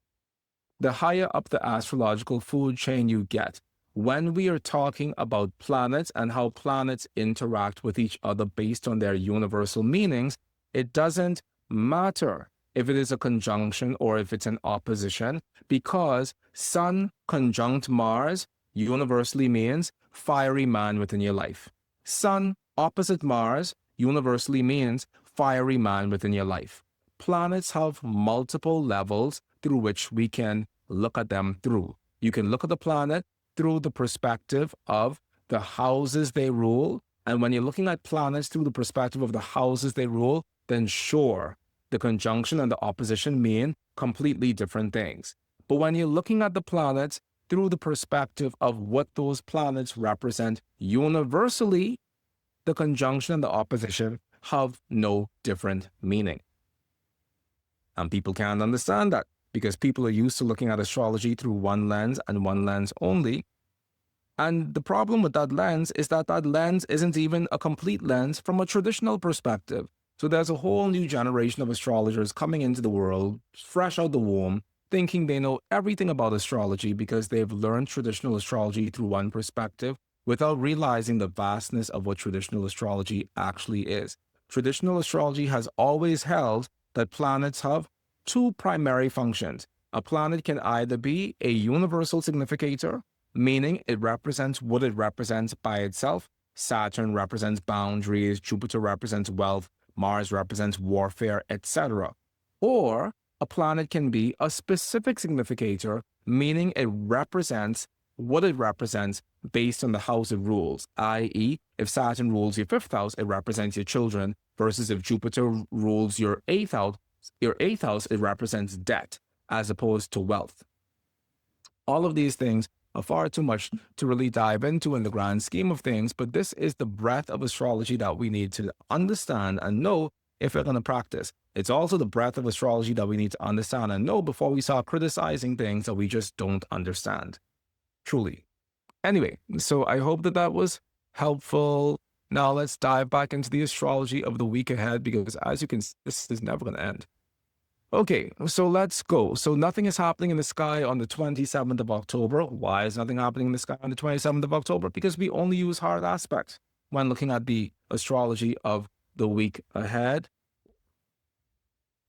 the higher up the astrological food chain you get, when we are talking about planets and how planets interact with each other based on their universal meanings, it doesn't matter if it is a conjunction or if it's an opposition, because Sun conjunct Mars universally means fiery man within your life. Sun opposite Mars universally means fiery man within your life. Planets have multiple levels through which we can look at them through. You can look at the planet through the perspective of the houses they rule. And when you're looking at planets through the perspective of the houses they rule, then sure, the conjunction and the opposition mean completely different things. But when you're looking at the planets through the perspective of what those planets represent universally, the conjunction and the opposition have no different meaning. And people can't understand that, because people are used to looking at astrology through one lens and one lens only. And the problem with that lens is that that lens isn't even a complete lens from a traditional perspective. So there's a whole new generation of astrologers coming into the world, fresh out the womb, thinking they know everything about astrology because they've learned traditional astrology through one perspective without realizing the vastness of what traditional astrology actually is. Traditional astrology has always held that planets have two primary functions. A planet can either be a universal significator, meaning it represents what it represents by itself. Saturn represents boundaries, Jupiter represents wealth, Mars represents warfare, etc. Or a planet can be a specific significator, meaning it represents what it represents based on the house it rules, i.e., if Saturn rules your 5th house, it represents your children, versus if Jupiter rules your 8th house, it represents debt as opposed to wealth. All of these things are far too much to really dive into in the grand scheme of things, but this is the breadth of astrology that we need to understand and know if we're going to practice. It's also the breadth of astrology that we need to understand and know before we start criticizing things that we just don't understand. Truly. Anyway, so I hope that was helpful. Now let's dive back into the astrology of the week ahead, because as you can see, this is never going to end. Okay, so let's go. So nothing is happening in the sky on the 27th of October. Why is nothing happening in the sky on the 27th of October? Because we only use hard aspects when looking at the astrology of the week ahead.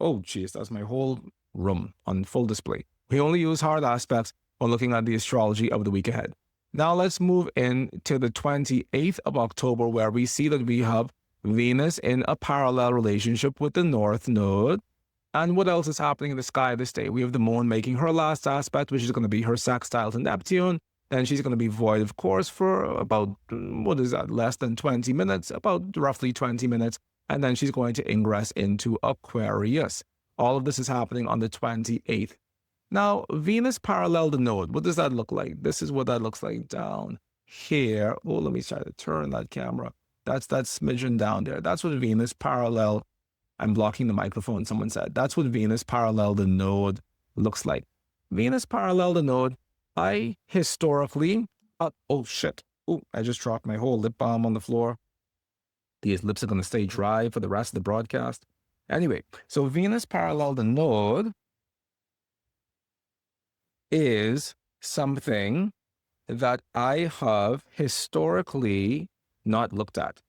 Oh, geez, that's my whole room on full display. We only use hard aspects when looking at the astrology of the week ahead. Now let's move in to the 28th of October, where we see that we have Venus in a parallel relationship with the North Node. And what else is happening in the sky this day? We have the moon making her last aspect, which is going to be her sextile to Neptune. Then she's going to be void of course for about, what is that, less than 20 minutes, about roughly 20 minutes. And then she's going to ingress into Aquarius. All of this is happening on the 28th. Now, Venus parallel the node. What does that look like? This is what that looks like down here. Oh, let me try to turn that camera. That's that smidgen down there. That's what Venus parallel. I'm blocking the microphone, someone said. That's what Venus parallel the node looks like. Venus parallel the node, I historically, oh shit. Oh, I just dropped my whole lip balm on the floor. These lips are going to stay dry for the rest of the broadcast. Anyway, so Venus parallel the node is something that I have historically not looked at.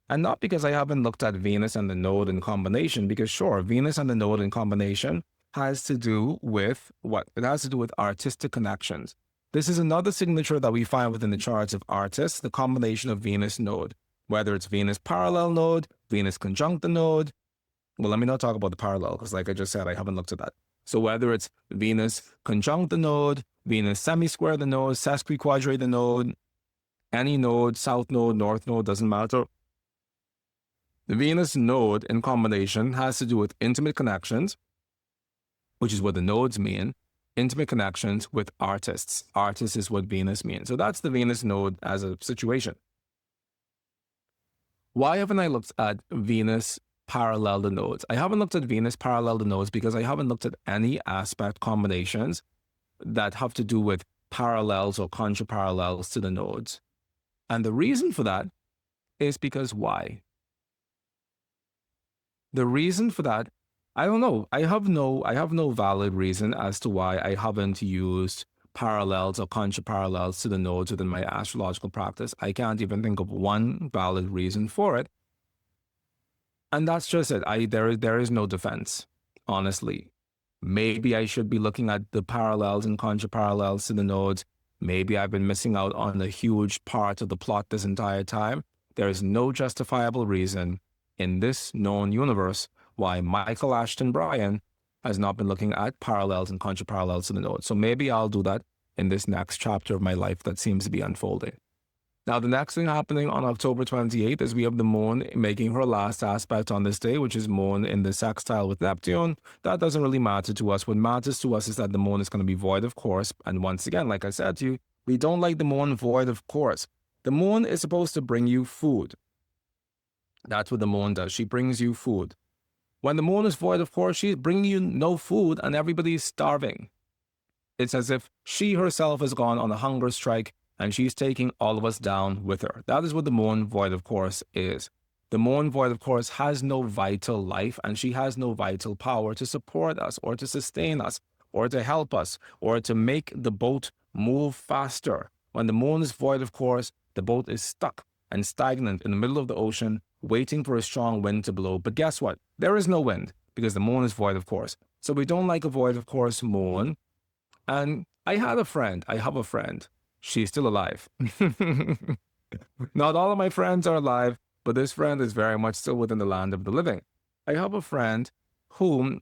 And not because I haven't looked at Venus and the node in combination, because sure, Venus and the node in combination has to do with what? It has to do with artistic connections. This is another signature that we find within the charts of artists, the combination of Venus node, whether it's Venus parallel node, Venus conjunct the node. Well, let me not talk about the parallel, because like I just said, I haven't looked at that. So whether it's Venus conjunct the node, Venus semi-square the node, sesquiquadrate the node, any node, south node, north node, doesn't matter. The Venus node in combination has to do with intimate connections, which is what the nodes mean, intimate connections with artists. Artists is what Venus means. So that's the Venus node as a situation. Why haven't I looked at Venus parallel the nodes? I haven't looked at Venus parallel the nodes because I haven't looked at any aspect combinations that have to do with parallels or contraparallels to the nodes. And the reason for that is because why? The reason for that, I don't know. I have no valid reason as to why I haven't used parallels or contraparallels to the nodes within my astrological practice. I can't even think of one valid reason for it. And that's just it. There is no defense, honestly. Maybe I should be looking at the parallels and contraparallels to the nodes. Maybe I've been missing out on a huge part of the plot this entire time. There is no justifiable reason in this known universe why Mychal Bryan has not been looking at parallels and contraparallels to the nodes. So maybe I'll do that in this next chapter of my life that seems to be unfolding. Now, the next thing happening on October 28th is we have the moon making her last aspect on this day, which is moon in the sextile with Neptune. That doesn't really matter to us. What matters to us is that the moon is going to be void of course. And once again, like I said to you, we don't like the moon void of course. The moon is supposed to bring you food. That's what the moon does. She brings you food. When the moon is void of course, she's bringing you no food and everybody's starving. It's as if she herself has gone on a hunger strike and she's taking all of us down with her. That is what the moon void of course is. The moon void of course has no vital life and she has no vital power to support us or to sustain us or to help us or to make the boat move faster. When the moon is void of course, the boat is stuck and stagnant in the middle of the ocean, waiting for a strong wind to blow. But guess what? There is no wind because the moon is void of course. So we don't like a void of course moon. And I have a friend. She's still alive. Not all of my friends are alive, but this friend is very much still within the land of the living. I have a friend whom,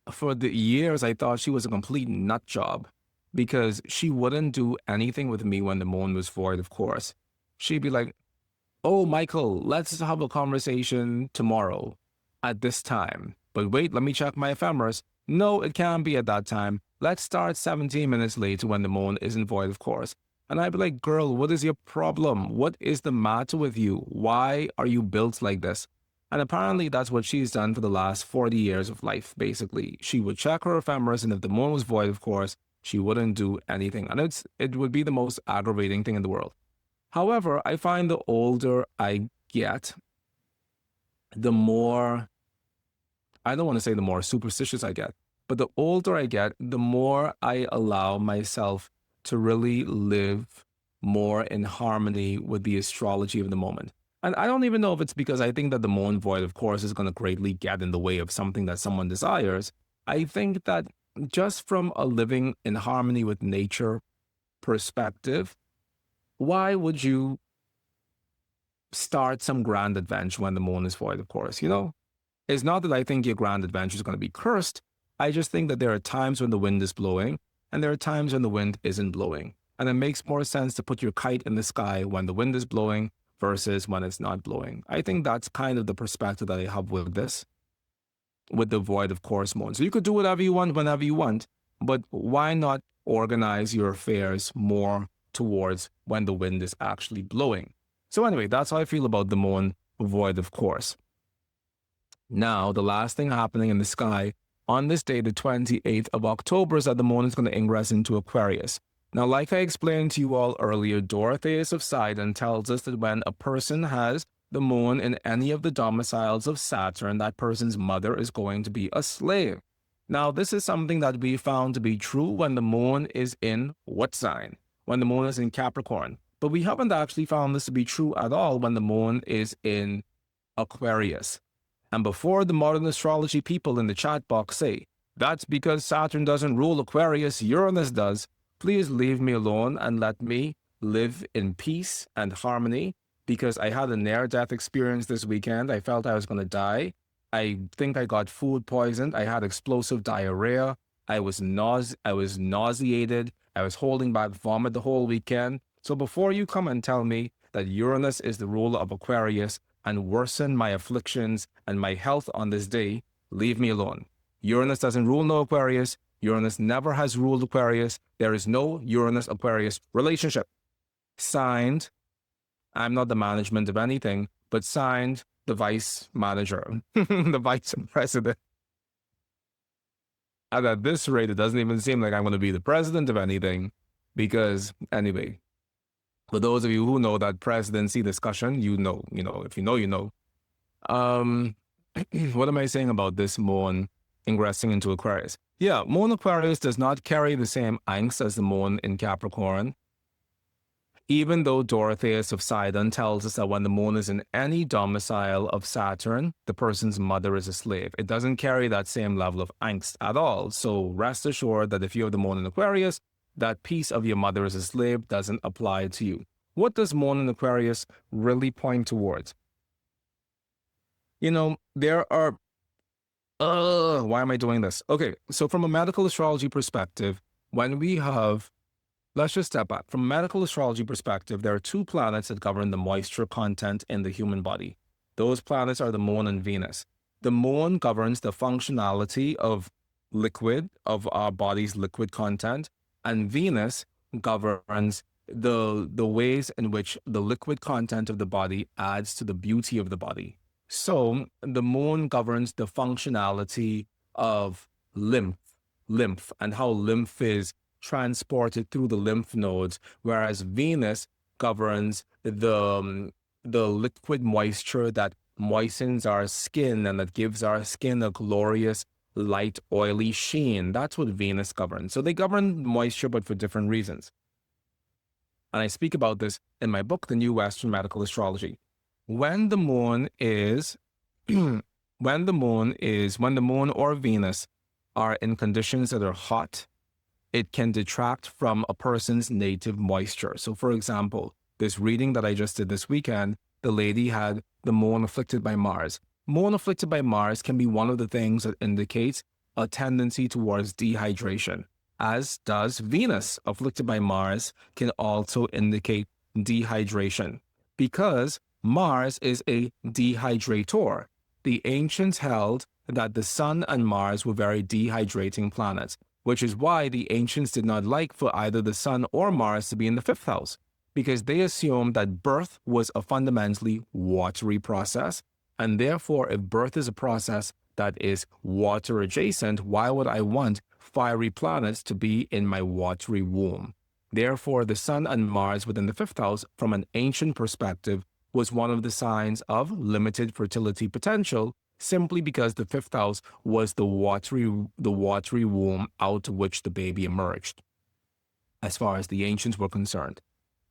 for the years, I thought she was a complete nut job because she wouldn't do anything with me when the moon was void, of course. She'd be like, oh, Mychal, let's have a conversation tomorrow at this time. But wait, let me check my ephemeris. No, it can't be at that time. Let's start 17 minutes later when the moon isn't void, of course. And I'd be like, girl, what is your problem? What is the matter with you? Why are you built like this? And apparently that's what she's done for the last 40 years of life, basically. She would check her ephemeris, and if the moon was void, of course, she wouldn't do anything. And it would be the most aggravating thing in the world. However, I find the older I get, the more, I don't want to say the more superstitious I get, but the older I get, the more I allow myself to really live more in harmony with the astrology of the moment. And I don't even know if it's because I think that the moon void, of course, is going to greatly get in the way of something that someone desires. I think that just from a living in harmony with nature perspective, why would you start some grand adventure when the moon is void, of course? It's not that I think your grand adventure is going to be cursed. I just think that there are times when the wind is blowing and there are times when the wind isn't blowing. And it makes more sense to put your kite in the sky when the wind is blowing versus when it's not blowing. I think that's kind of the perspective that I have with this, with the void of course moon. So you could do whatever you want whenever you want, but why not organize your affairs more towards when the wind is actually blowing? So anyway, that's how I feel about the moon void of course. Now, the last thing happening in the sky on this day, the 28th of October, is that the moon is going to ingress into Aquarius. Now, like I explained to you all earlier, Dorotheus of Sidon tells us that when a person has the moon in any of the domiciles of Saturn, that person's mother is going to be a slave. Now, this is something that we found to be true when the moon is in what sign? When the moon is in Capricorn. But we haven't actually found this to be true at all when the moon is in Aquarius. And before the modern astrology people in the chat box say, that's because Saturn doesn't rule Aquarius, Uranus does, please leave me alone and let me live in peace and harmony, because I had a near-death experience this weekend. I felt I was going to die. I think I got food poisoned. I had explosive diarrhea. I was nauseated. I was holding back vomit the whole weekend. So before you come and tell me that Uranus is the ruler of Aquarius and worsen my afflictions and my health on this day, leave me alone. Uranus doesn't rule no Aquarius. Uranus never has ruled Aquarius. There is no Uranus-Aquarius relationship. Signed, I'm not the management of anything, but signed the vice manager, the vice president. And at this rate, it doesn't even seem like I'm going to be the president of anything, because anyway, for those of you who know that presidency discussion, you know, if you know, you know. What am I saying about this moon ingressing into Aquarius? Yeah, moon Aquarius does not carry the same angst as the moon in Capricorn. Even though Dorotheus of Sidon tells us that when the moon is in any domicile of Saturn, the person's mother is a slave. It doesn't carry that same level of angst at all. So rest assured that if you have the moon in Aquarius, that piece of your mother as a slave doesn't apply to you. What does moon in Aquarius really point towards? There are... why am I doing this? Okay, so from a medical astrology perspective, when we have... Let's just step back. From a medical astrology perspective, there are two planets that govern the moisture content in the human body. Those planets are the moon and Venus. The moon governs the functionality of liquid, of our body's liquid content, and Venus governs the ways in which the liquid content of the body adds to the beauty of the body. So the moon governs the functionality of lymph, and how lymph is transported through the lymph nodes, whereas Venus governs the liquid moisture that moistens our skin and that gives our skin a glorious, light, oily sheen. That's what Venus governs. So they govern moisture, but for different reasons. And I speak about this in my book, The New Western Medical Astrology. When the moon or Venus are in conditions that are hot, it can detract from a person's native moisture. So for example, this reading that I just did this weekend, the lady had the moon afflicted by Mars. Moon afflicted by Mars can be one of the things that indicates a tendency towards dehydration, as does Venus afflicted by Mars can also indicate dehydration, because Mars is a dehydrator. The ancients held that the Sun and Mars were very dehydrating planets, which is why the ancients did not like for either the Sun or Mars to be in the 5th house, because they assumed that birth was a fundamentally watery process. And therefore, if birth is a process that is water adjacent, why would I want fiery planets to be in my watery womb? Therefore, the Sun and Mars within the 5th house, from an ancient perspective, was one of the signs of limited fertility potential, simply because the 5th house was the watery womb out of which the baby emerged, as far as the ancients were concerned.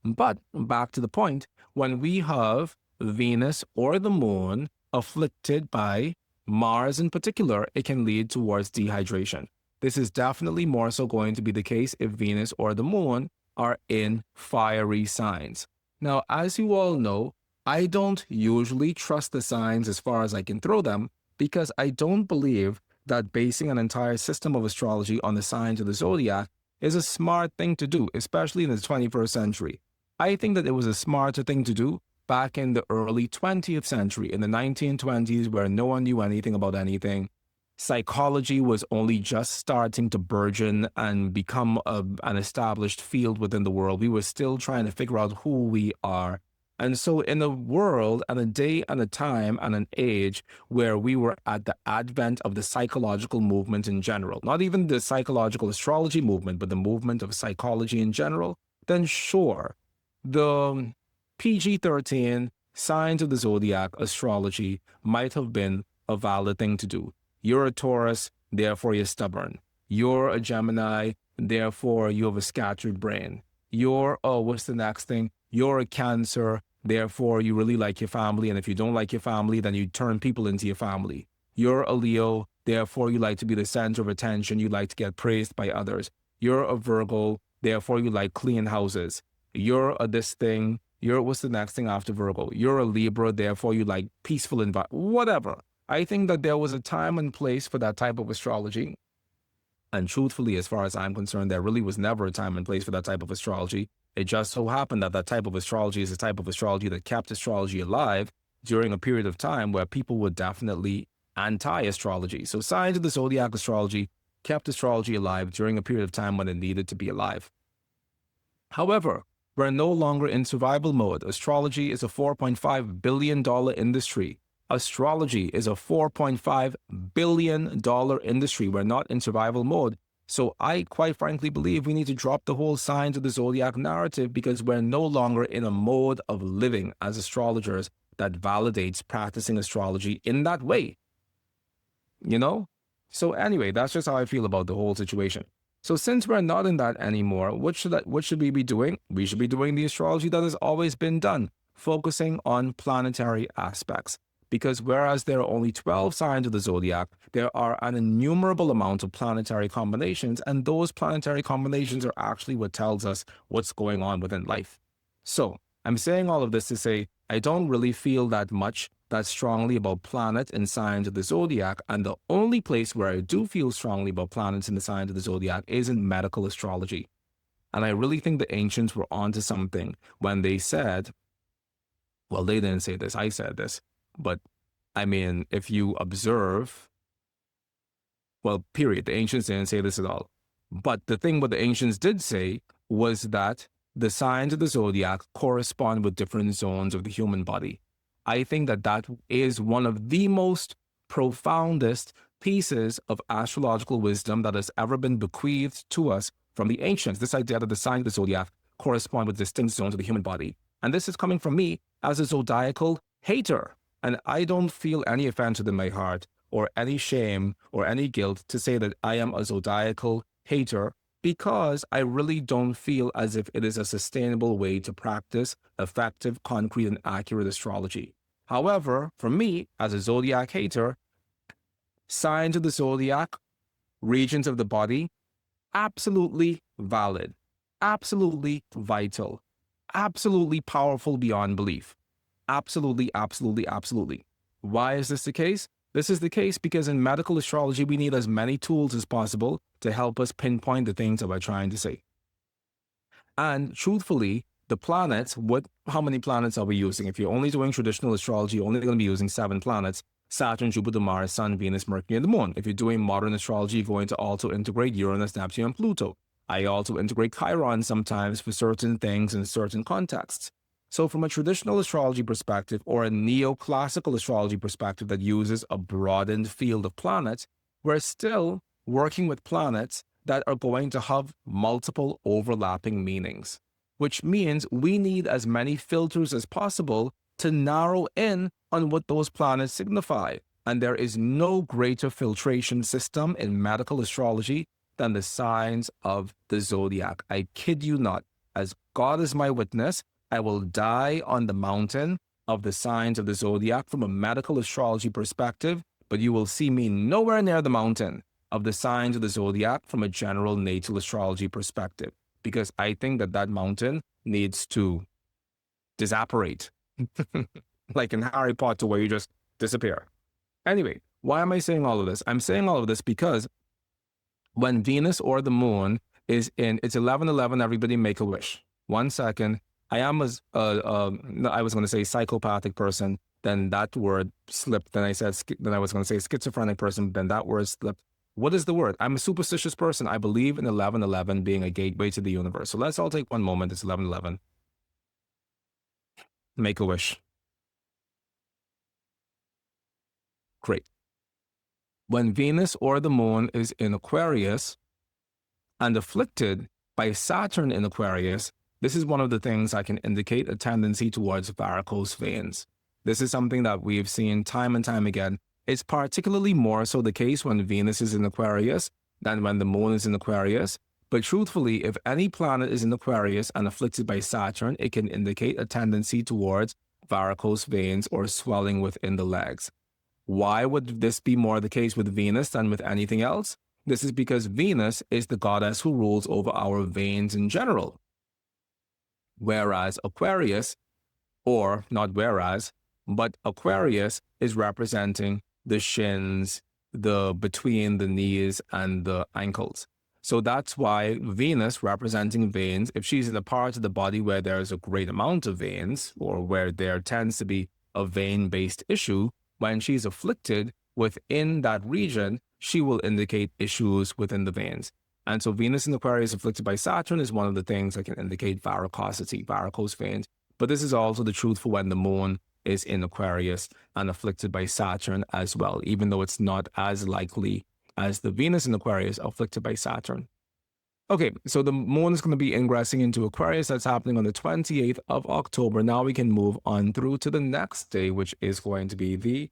But back to the point, when we have Venus or the moon afflicted by Mars in particular, it can lead towards dehydration. This is definitely more so going to be the case if Venus or the moon are in fiery signs. Now, as you all know, I don't usually trust the signs as far as I can throw them because I don't believe that basing an entire system of astrology on the signs of the zodiac is a smart thing to do, especially in the 21st century. I think that it was a smarter thing to do back in the early 20th century, in the 1920s, where no one knew anything about anything. Psychology was only just starting to burgeon and become an established field within the world. We were still trying to figure out who we are. And so, in a world and a day and a time and an age where we were at the advent of the psychological movement in general, not even the psychological astrology movement, but the movement of psychology in general, then sure, the PG-13 signs of the zodiac astrology might have been a valid thing to do. You're a Taurus, therefore you're stubborn. You're a Gemini, therefore you have a scattered brain. What's the next thing? You're a Cancer, therefore you really like your family, and if you don't like your family, then you turn people into your family. You're a Leo, therefore you like to be the center of attention, you like to get praised by others. You're a Virgo, therefore you like clean houses. You're a this thing, what's the next thing after Virgo? You're a Libra, therefore you like peaceful environment, whatever. I think that there was a time and place for that type of astrology. And truthfully, as far as I'm concerned, there really was never a time and place for that type of astrology. It just so happened that that type of astrology is a type of astrology that kept astrology alive during a period of time where people were definitely anti-astrology. So signs of the zodiac astrology kept astrology alive during a period of time when it needed to be alive. However, we're no longer in survival mode. Astrology is a $4.5 billion industry. Astrology is a $4.5 billion industry. We're not in survival mode. So I quite frankly believe we need to drop the whole signs of the zodiac narrative because we're no longer in a mode of living as astrologers that validates practicing astrology in that way. You know? So anyway, that's just how I feel about the whole situation. So since we're not in that anymore, what should we be doing? We should be doing the astrology that has always been done, focusing on planetary aspects. Because whereas there are only 12 signs of the zodiac, there are an innumerable amount of planetary combinations, and those planetary combinations are actually what tells us what's going on within life. So I'm saying all of this to say I don't really feel that strongly about planet and signs of the zodiac, and the only place where I do feel strongly about planets and the signs of the zodiac is in medical astrology. And I really think the ancients were onto something when they said, well, they didn't say this, I said this, but I mean, if you observe, well, period, the ancients didn't say this at all. But the thing what the ancients did say was that the signs of the zodiac correspond with different zones of the human body. I think that that is one of the most profoundest pieces of astrological wisdom that has ever been bequeathed to us from the ancients. This idea that the signs of the zodiac correspond with distinct zones of the human body. And this is coming from me as a zodiacal hater. And I don't feel any offense within my heart or any shame or any guilt to say that I am a zodiacal hater because I really don't feel as if it is a sustainable way to practice effective, concrete, and accurate astrology. However, for me, as a zodiac hater, signs of the zodiac, regions of the body, absolutely valid, absolutely vital, absolutely powerful beyond belief. Absolutely, absolutely, absolutely. Why is this the case? This is the case because in medical astrology, we need as many tools as possible to help us pinpoint the things that we're trying to say. And truthfully, the planets, how many planets are we using? If you're only doing traditional astrology, you're only going to be using 7 planets: Saturn, Jupiter, Mars, Sun, Venus, Mercury, and the Moon. If you're doing modern astrology, you're going to also integrate Uranus, Neptune, and Pluto. I also integrate Chiron sometimes for certain things in certain contexts. So from a traditional astrology perspective or a neoclassical astrology perspective that uses a broadened field of planets, we're still working with planets that are going to have multiple overlapping meanings, which means we need as many filters as possible to narrow in on what those planets signify. And there is no greater filtration system in medical astrology than the signs of the zodiac. I kid you not. As God is my witness, I will die on the mountain of the signs of the zodiac from a medical astrology perspective, but you will see me nowhere near the mountain of the signs of the zodiac from a general natal astrology perspective. because I think that that mountain needs to disapparate. Like in Harry Potter, where you just disappear. Anyway, why am I saying all of this? I'm saying all of this because when Venus or the moon is in, it's 11:11, everybody make a wish. 1 second. I am no, I was going to say psychopathic person, then that word slipped. Then I was going to say schizophrenic person, then that word slipped. What is the word? I'm a superstitious person. I believe in 11:11 being a gateway to the universe. So let's all take one moment. It's 11:11. Make a wish. Great. When Venus or the moon is in Aquarius and afflicted by Saturn in Aquarius, this is one of the things that can indicate a tendency towards varicose veins. This is something that we've seen time and time again. It's particularly more so the case when Venus is in Aquarius than when the moon is in Aquarius. But truthfully, if any planet is in Aquarius and afflicted by Saturn, it can indicate a tendency towards varicose veins or swelling within the legs. Why would this be more the case with Venus than with anything else? This is because Venus is the goddess who rules over our veins in general. Whereas Aquarius, or not whereas, but Aquarius is representing the shins, the between the knees and the ankles. So that's why Venus representing veins, if she's in a part of the body where there's a great amount of veins, or where there tends to be a vein-based issue, when she's afflicted within that region, she will indicate issues within the veins. And so Venus in Aquarius afflicted by Saturn is one of the things that can indicate varicosity, varicose veins. But this is also the truth for when the moon is in Aquarius and afflicted by Saturn as well, even though it's not as likely as the Venus in Aquarius afflicted by Saturn. Okay, so the moon is going to be ingressing into Aquarius. That's happening on the 28th of October. Now we can move on through to the next day, which is going to be the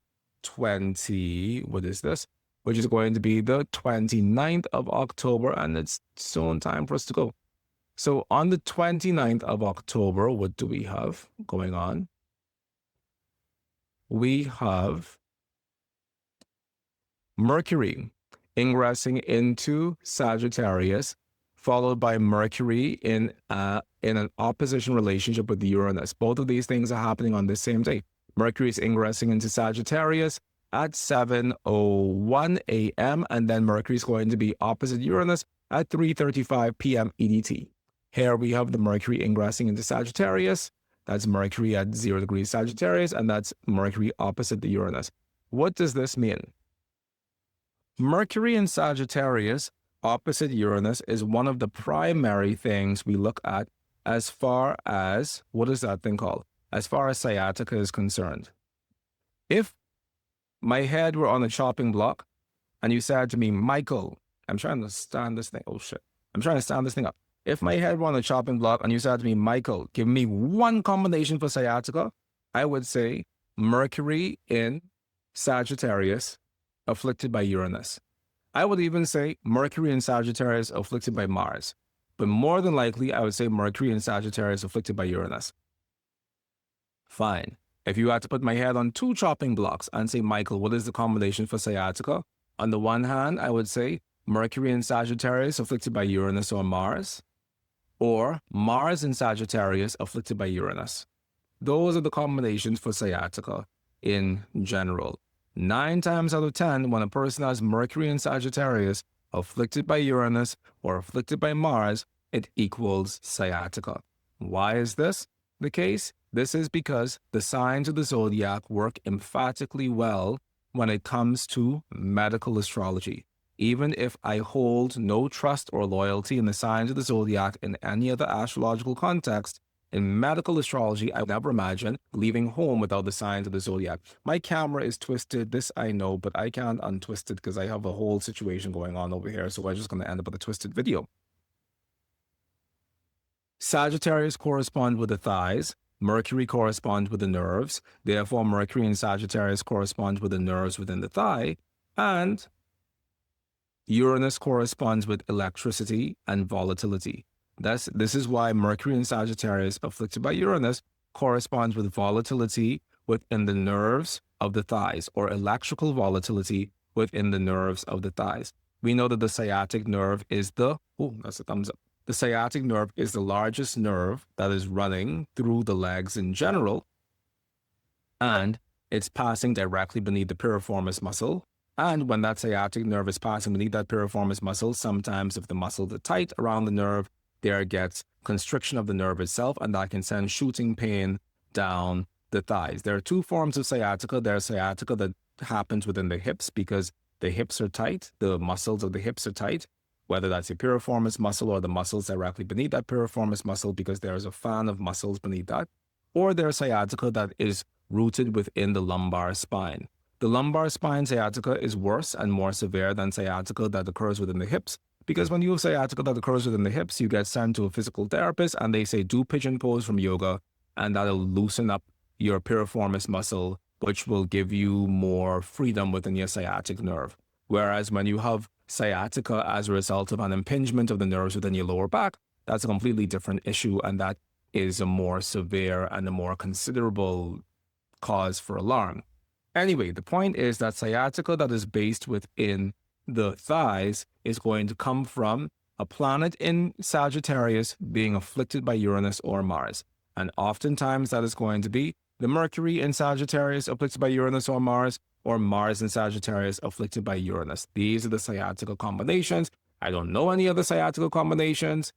which is going to be the 29th of October, and it's soon time for us to go. So on the 29th of October, what do we have going on? We have Mercury ingressing into Sagittarius, followed by Mercury in an opposition relationship with Uranus. Both of these things are happening on the same day. Mercury is ingressing into Sagittarius at 7:01 a.m. and then Mercury is going to be opposite Uranus at 3:35 p.m. EDT. Here we have the Mercury ingressing into Sagittarius. That's Mercury at 0 degrees Sagittarius, and that's Mercury opposite the Uranus. What does this mean? Mercury in Sagittarius opposite Uranus is one of the primary things we look at as far as, what is that thing called? As far as sciatica is concerned. If my head were on a chopping block and you said to me, Michael, I'm trying to stand this thing. Oh shit. I'm trying to stand this thing up. If my head were on a chopping block and you said to me, Michael, give me one combination for sciatica, I would say Mercury in Sagittarius afflicted by Uranus. I would even say Mercury in Sagittarius afflicted by Mars. But more than likely, I would say Mercury in Sagittarius afflicted by Uranus. Fine. If you had to put my head on two chopping blocks and say, Michael, what is the combination for sciatica? On the one hand, I would say Mercury in Sagittarius afflicted by Uranus or Mars, or Mars in Sagittarius afflicted by Uranus. Those are the combinations for sciatica in general. 9 times out of 10, when a person has Mercury in Sagittarius afflicted by Uranus or afflicted by Mars, it equals sciatica. Why is this the case? This is because the signs of the zodiac work emphatically well when it comes to medical astrology. Even if I hold no trust or loyalty in the signs of the zodiac in any other astrological context, in medical astrology, I would never imagine leaving home without the signs of the zodiac. My camera is twisted, this I know, but I can't untwist it because I have a whole situation going on over here, so we're just going to end up with a twisted video. Sagittarius correspond with the thighs. Mercury corresponds with the nerves. Therefore, Mercury in Sagittarius corresponds with the nerves within the thigh. And Uranus corresponds with electricity and volatility. This is why Mercury in Sagittarius afflicted by Uranus corresponds with volatility within the nerves of the thighs, or electrical volatility within the nerves of the thighs. We know that the sciatic nerve is the, oh, that's a thumbs up. The sciatic nerve is the largest nerve that is running through the legs in general, and it's passing directly beneath the piriformis muscle. And when that sciatic nerve is passing beneath that piriformis muscle, sometimes if the muscles are tight around the nerve, there gets constriction of the nerve itself, and that can send shooting pain down the thighs. There are two forms of sciatica. There's sciatica that happens within the hips because the hips are tight, the muscles of the hips are tight, whether that's the piriformis muscle or the muscles directly beneath that piriformis muscle because there's a fan of muscles beneath that. Or there's sciatica that is rooted within the lumbar spine. The lumbar spine sciatica is worse and more severe than sciatica that occurs within the hips, because when you have sciatica that occurs within the hips, you get sent to a physical therapist and they say do pigeon pose from yoga, and that'll loosen up your piriformis muscle, which will give you more freedom within your sciatic nerve. Whereas when you have sciatica as a result of an impingement of the nerves within your lower back, that's a completely different issue, and that is a more severe and a more considerable cause for alarm. Anyway, the point is that sciatica that is based within the thighs is going to come from a planet in Sagittarius being afflicted by Uranus or Mars. And oftentimes that is going to be the Mercury in Sagittarius afflicted by Uranus or Mars in Sagittarius afflicted by Uranus. These are the sciatica combinations. I don't know any other sciatica combinations.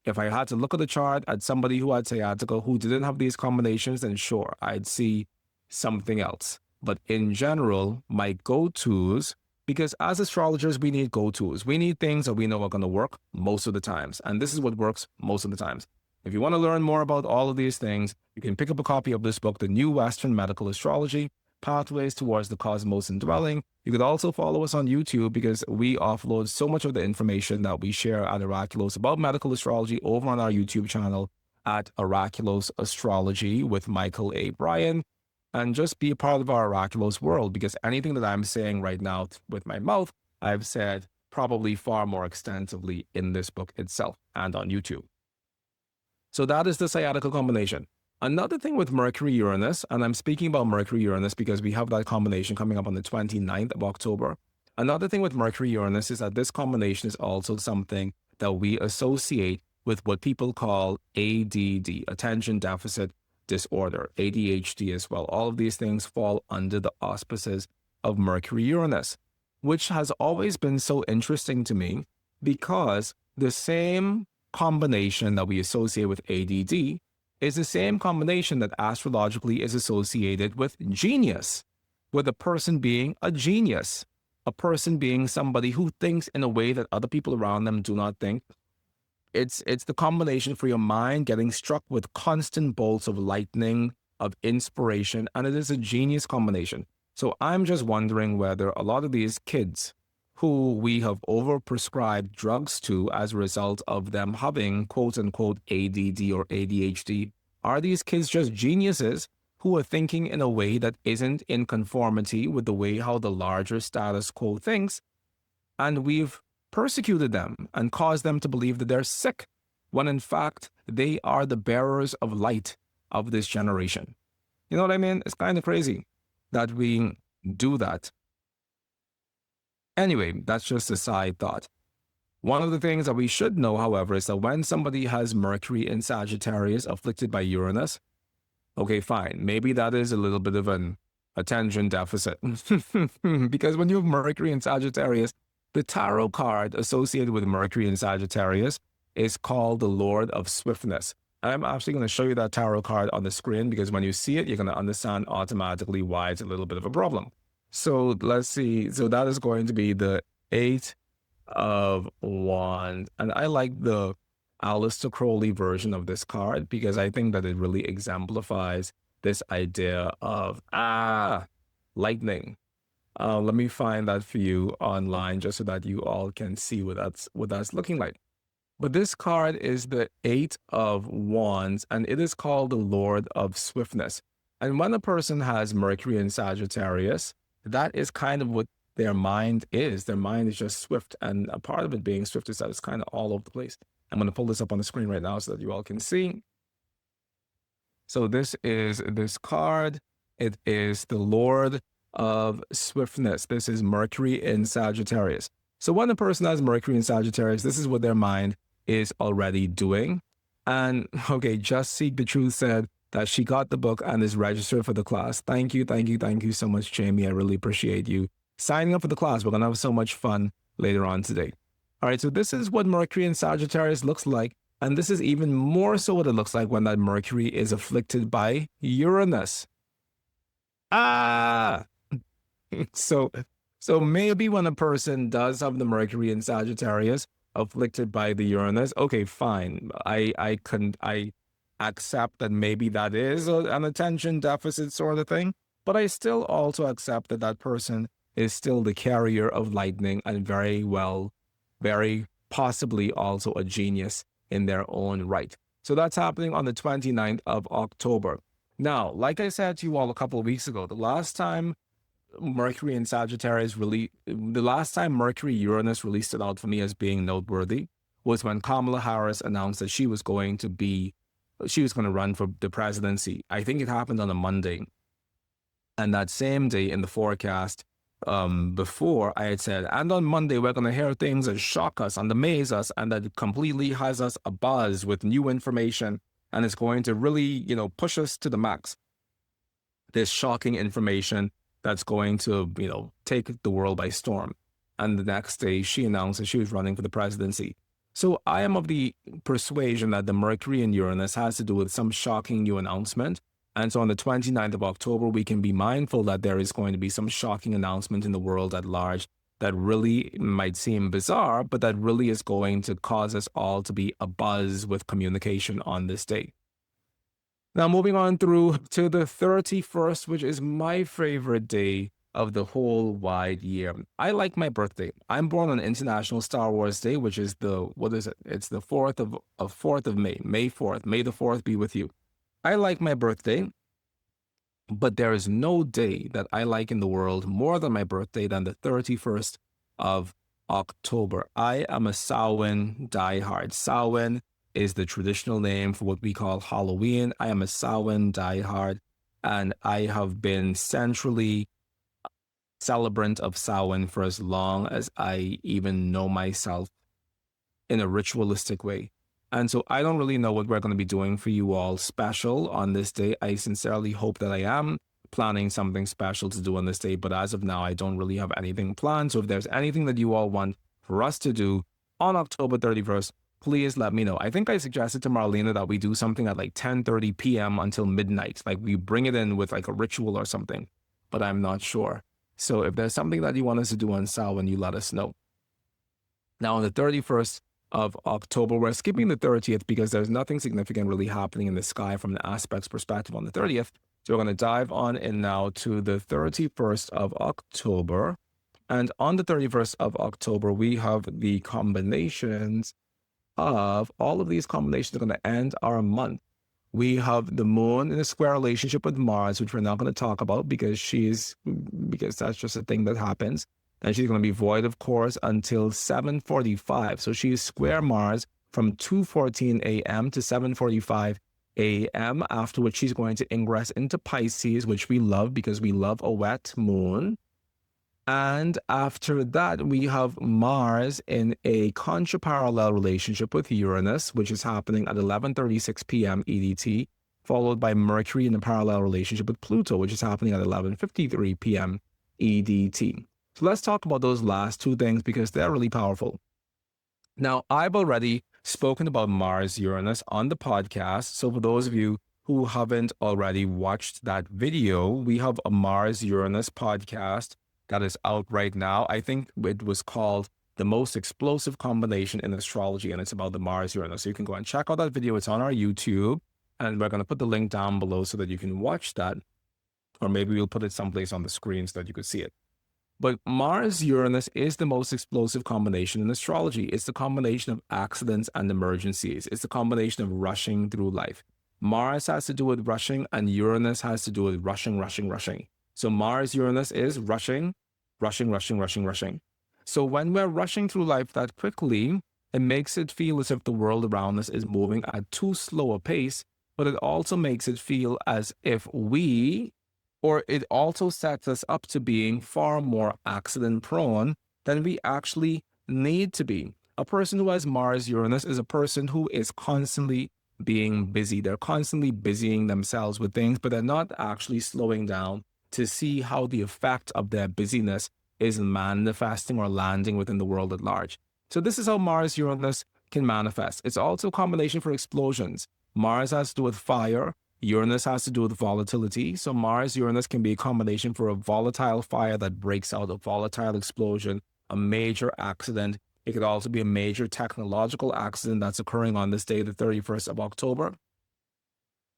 If I had to look at the chart at somebody who had sciatica who didn't have these combinations, then sure, I'd see something else. But in general, my go-tos, because as astrologers, we need go-tos. We need things that we know are going to work most of the times. And this is what works most of the times. If you want to learn more about all of these things, you can pick up a copy of this book, The New Western Medical Astrology, Pathways Towards the Cosmos Indwelling. You could also follow us on YouTube because we offload so much of the information that we share at Oraculos about medical astrology over on our YouTube channel at Oraculos Astrology with Mychal A. Bryan. And just be a part of our Oraculos world, because anything that I'm saying right now with my mouth, I've said probably far more extensively in this book itself and on YouTube. So that is the sciatica combination. Another thing with Mercury Uranus, and I'm speaking about Mercury Uranus because we have that combination coming up on the 29th of October. Another thing with Mercury Uranus is that this combination is also something that we associate with what people call ADD, attention deficit disorder, ADHD as well. All of these things fall under the auspices of Mercury Uranus, which has always been so interesting to me because the same combination that we associate with ADD is the same combination that astrologically is associated with genius, with a person being a genius, a person being somebody who thinks in a way that other people around them do not think. It's the combination for your mind getting struck with constant bolts of lightning, of inspiration, and it is a genius combination. So I'm just wondering whether a lot of these kids who we have overprescribed drugs to as a result of them having quote-unquote ADD or ADHD, are these kids just geniuses who are thinking in a way that isn't in conformity with the way how the larger status quo thinks, and we've persecuted them and caused them to believe that they're sick, when in fact they are the bearers of light of this generation? You know what I mean? It's kind of crazy that we do that. Anyway, that's just a side thought. One of the things that we should know, however, is that when somebody has Mercury in Sagittarius afflicted by Uranus, okay, fine, maybe that is a little bit of an attention deficit. Because when you have Mercury in Sagittarius, the tarot card associated with Mercury in Sagittarius is called the Lord of Swiftness. I'm actually going to show you that tarot card on the screen because when you see it, you're going to understand automatically why it's a little bit of a problem. So let's see. So that is going to be the Eight of Wands. And I like the Aleister Crowley version of this card because I think that it really exemplifies this idea of, lightning. Let me find that for you online just so that you all can see what that's looking like. But this card is the Eight of Wands, and it is called the Lord of Swiftness. And when a person has Mercury in Sagittarius, that is kind of what their mind is. Their mind is just swift, and a part of it being swift is that it's kind of all over the place. I'm going to pull this up on the screen right now so that you all can see. So this is this card. It is the Lord of Swiftness. This is Mercury in Sagittarius. So when a person has Mercury in Sagittarius, this is what their mind is already doing. And okay, Just Seek the Truth said that she got the book and is registered for the class. Thank you, thank you, thank you so much, Jamie. I really appreciate you signing up for the class. We're going to have so much fun later on today. All right, so this is what Mercury in Sagittarius looks like. And this is even more so what it looks like when that Mercury is afflicted by Uranus. Ah! So, so maybe when a person does have the Mercury in Sagittarius afflicted by the Uranus, okay, fine. I accept that maybe that is an attention deficit sort of thing, but I still also accept that that person is still the carrier of lightning and very possibly also a genius in their own right. So that's happening on the 29th of October. Now, like I said to you all a couple of weeks ago, the last time Mercury in Sagittarius the last time Mercury Uranus really stood out for me as being noteworthy was when Kamala Harris announced that she was going to run for the presidency. I think it happened on a Monday. And that same day in the forecast, before I had said, and on Monday, we're going to hear things that shock us and amaze us, and that completely has us abuzz with new information, and it's going to really, push us to the max. This shocking information that's going to, take the world by storm. And the next day, she announced that she was running for the presidency. So I am of the persuasion that the Mercury in Uranus has to do with some shocking new announcement. And so on the 29th of October, we can be mindful that there is going to be some shocking announcement in the world at large that really might seem bizarre, but that really is going to cause us all to be abuzz with communication on this day. Now, moving on through to the 31st, which is my favorite day of the whole wide year. I like my birthday. I'm born on International Star Wars Day, which is It's the 4th of May, May 4th. May the 4th be with you. I like my birthday, but there is no day that I like in the world more than my birthday than the 31st of October. I am a Samhain diehard. Samhain is the traditional name for what we call Halloween. I am a Samhain diehard, and I have been centrally celebrant of Samhain for as long as I even know myself in a ritualistic way. And so I don't really know what we're going to be doing for you all special on this day. I sincerely hope that I am planning something special to do on this day, but as of now, I don't really have anything planned. So if there's anything that you all want for us to do on October 31st, please let me know. I think I suggested to Marlena that we do something at like 10:30 p.m. until midnight. Like we bring it in with like a ritual or something, but I'm not sure. So if there's something that you want us to do on Samhain, you let us know. Now on the 31st of October, we're skipping the 30th because there's nothing significant really happening in the sky from the aspects perspective on the 30th. So we're going to dive on in now to the 31st of October. And on the 31st of October, we have the combinations of all of these combinations are going to end our month. We have the moon in a square relationship with Mars, which we're not going to talk about because that's just a thing that happens. And she's going to be void of course until 7:45. So she's square Mars from 2:14 a.m. to 7:45 a.m. After which she's going to ingress into Pisces, which we love because we love a wet moon. And after that, we have Mars in a contraparallel relationship with Uranus, which is happening at 11:36 p.m. EDT, followed by Mercury in a parallel relationship with Pluto, which is happening at 11:53 p.m. EDT. So let's talk about those last two things because they're really powerful. Now, I've already spoken about Mars Uranus on the podcast. So for those of you who haven't already watched that video, we have a Mars Uranus podcast that is out right now. I think it was called The Most Explosive Combination in Astrology, and it's about the Mars Uranus. So you can go and check out that video. It's on our YouTube, and we're going to put the link down below so that you can watch that, or maybe we'll put it someplace on the screen so that you could see it. But Mars Uranus is the most explosive combination in astrology. It's the combination of accidents and emergencies. It's the combination of rushing through life. Mars has to do with rushing, and Uranus has to do with rushing. So Mars Uranus is rushing. So when we're rushing through life that quickly, it makes it feel as if the world around us is moving at too slow a pace, but it also makes it feel as if it also sets us up to being far more accident prone than we actually need to be. A person who has Mars Uranus is a person who is constantly being busy. They're constantly busying themselves with things, but they're not actually slowing down to see how the effect of their busyness is manifesting or landing within the world at large. So this is how Mars Uranus can manifest. It's also a combination for explosions. Mars has to do with fire. Uranus has to do with volatility. So Mars Uranus can be a combination for a volatile fire that breaks out, a volatile explosion, a major accident. It could also be a major technological accident that's occurring on this day, the 31st of October,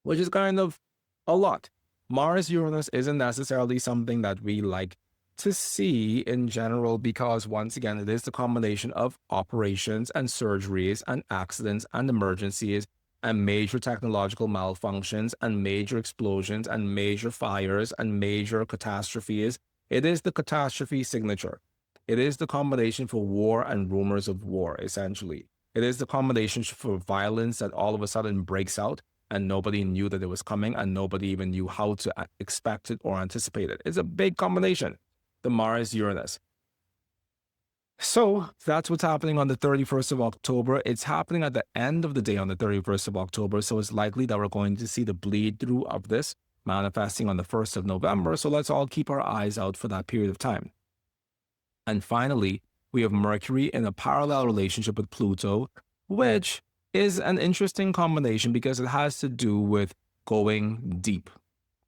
which is kind of a lot. Mars Uranus isn't necessarily something that we like to see in general because, once again, it is the combination of operations and surgeries and accidents and emergencies and major technological malfunctions and major explosions and major fires and major catastrophes. It is the catastrophe signature. It is the combination for war and rumors of war, essentially. It is the combination for violence that all of a sudden breaks out and nobody knew that it was coming and nobody even knew how to expect it or anticipate it. It's a big combination, the Mars-Uranus. So that's what's happening on the 31st of October. It's happening at the end of the day on the 31st of October. So it's likely that we're going to see the bleed through of this manifesting on the 1st of November. So let's all keep our eyes out for that period of time. And finally, we have Mercury in a parallel relationship with Pluto, which is an interesting combination because it has to do with going deep.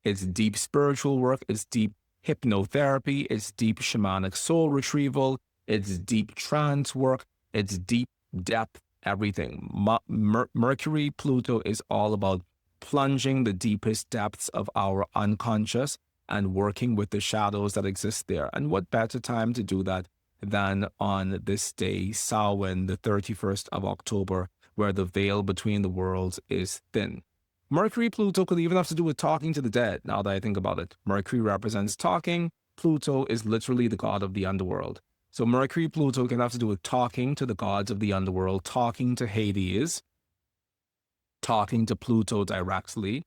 It's deep spiritual work. It's deep hypnotherapy. It's deep shamanic soul retrieval. It's deep trance work. It's deep depth, everything. Mercury, Pluto is all about plunging the deepest depths of our unconscious and working with the shadows that exist there. And what better time to do that than on this day, Samhain, the 31st of October, where the veil between the worlds is thin. Mercury, Pluto could even have to do with talking to the dead, now that I think about it. Mercury represents talking. Pluto is literally the god of the underworld. So Mercury, Pluto can have to do with talking to the gods of the underworld, talking to Hades, talking to Pluto directly,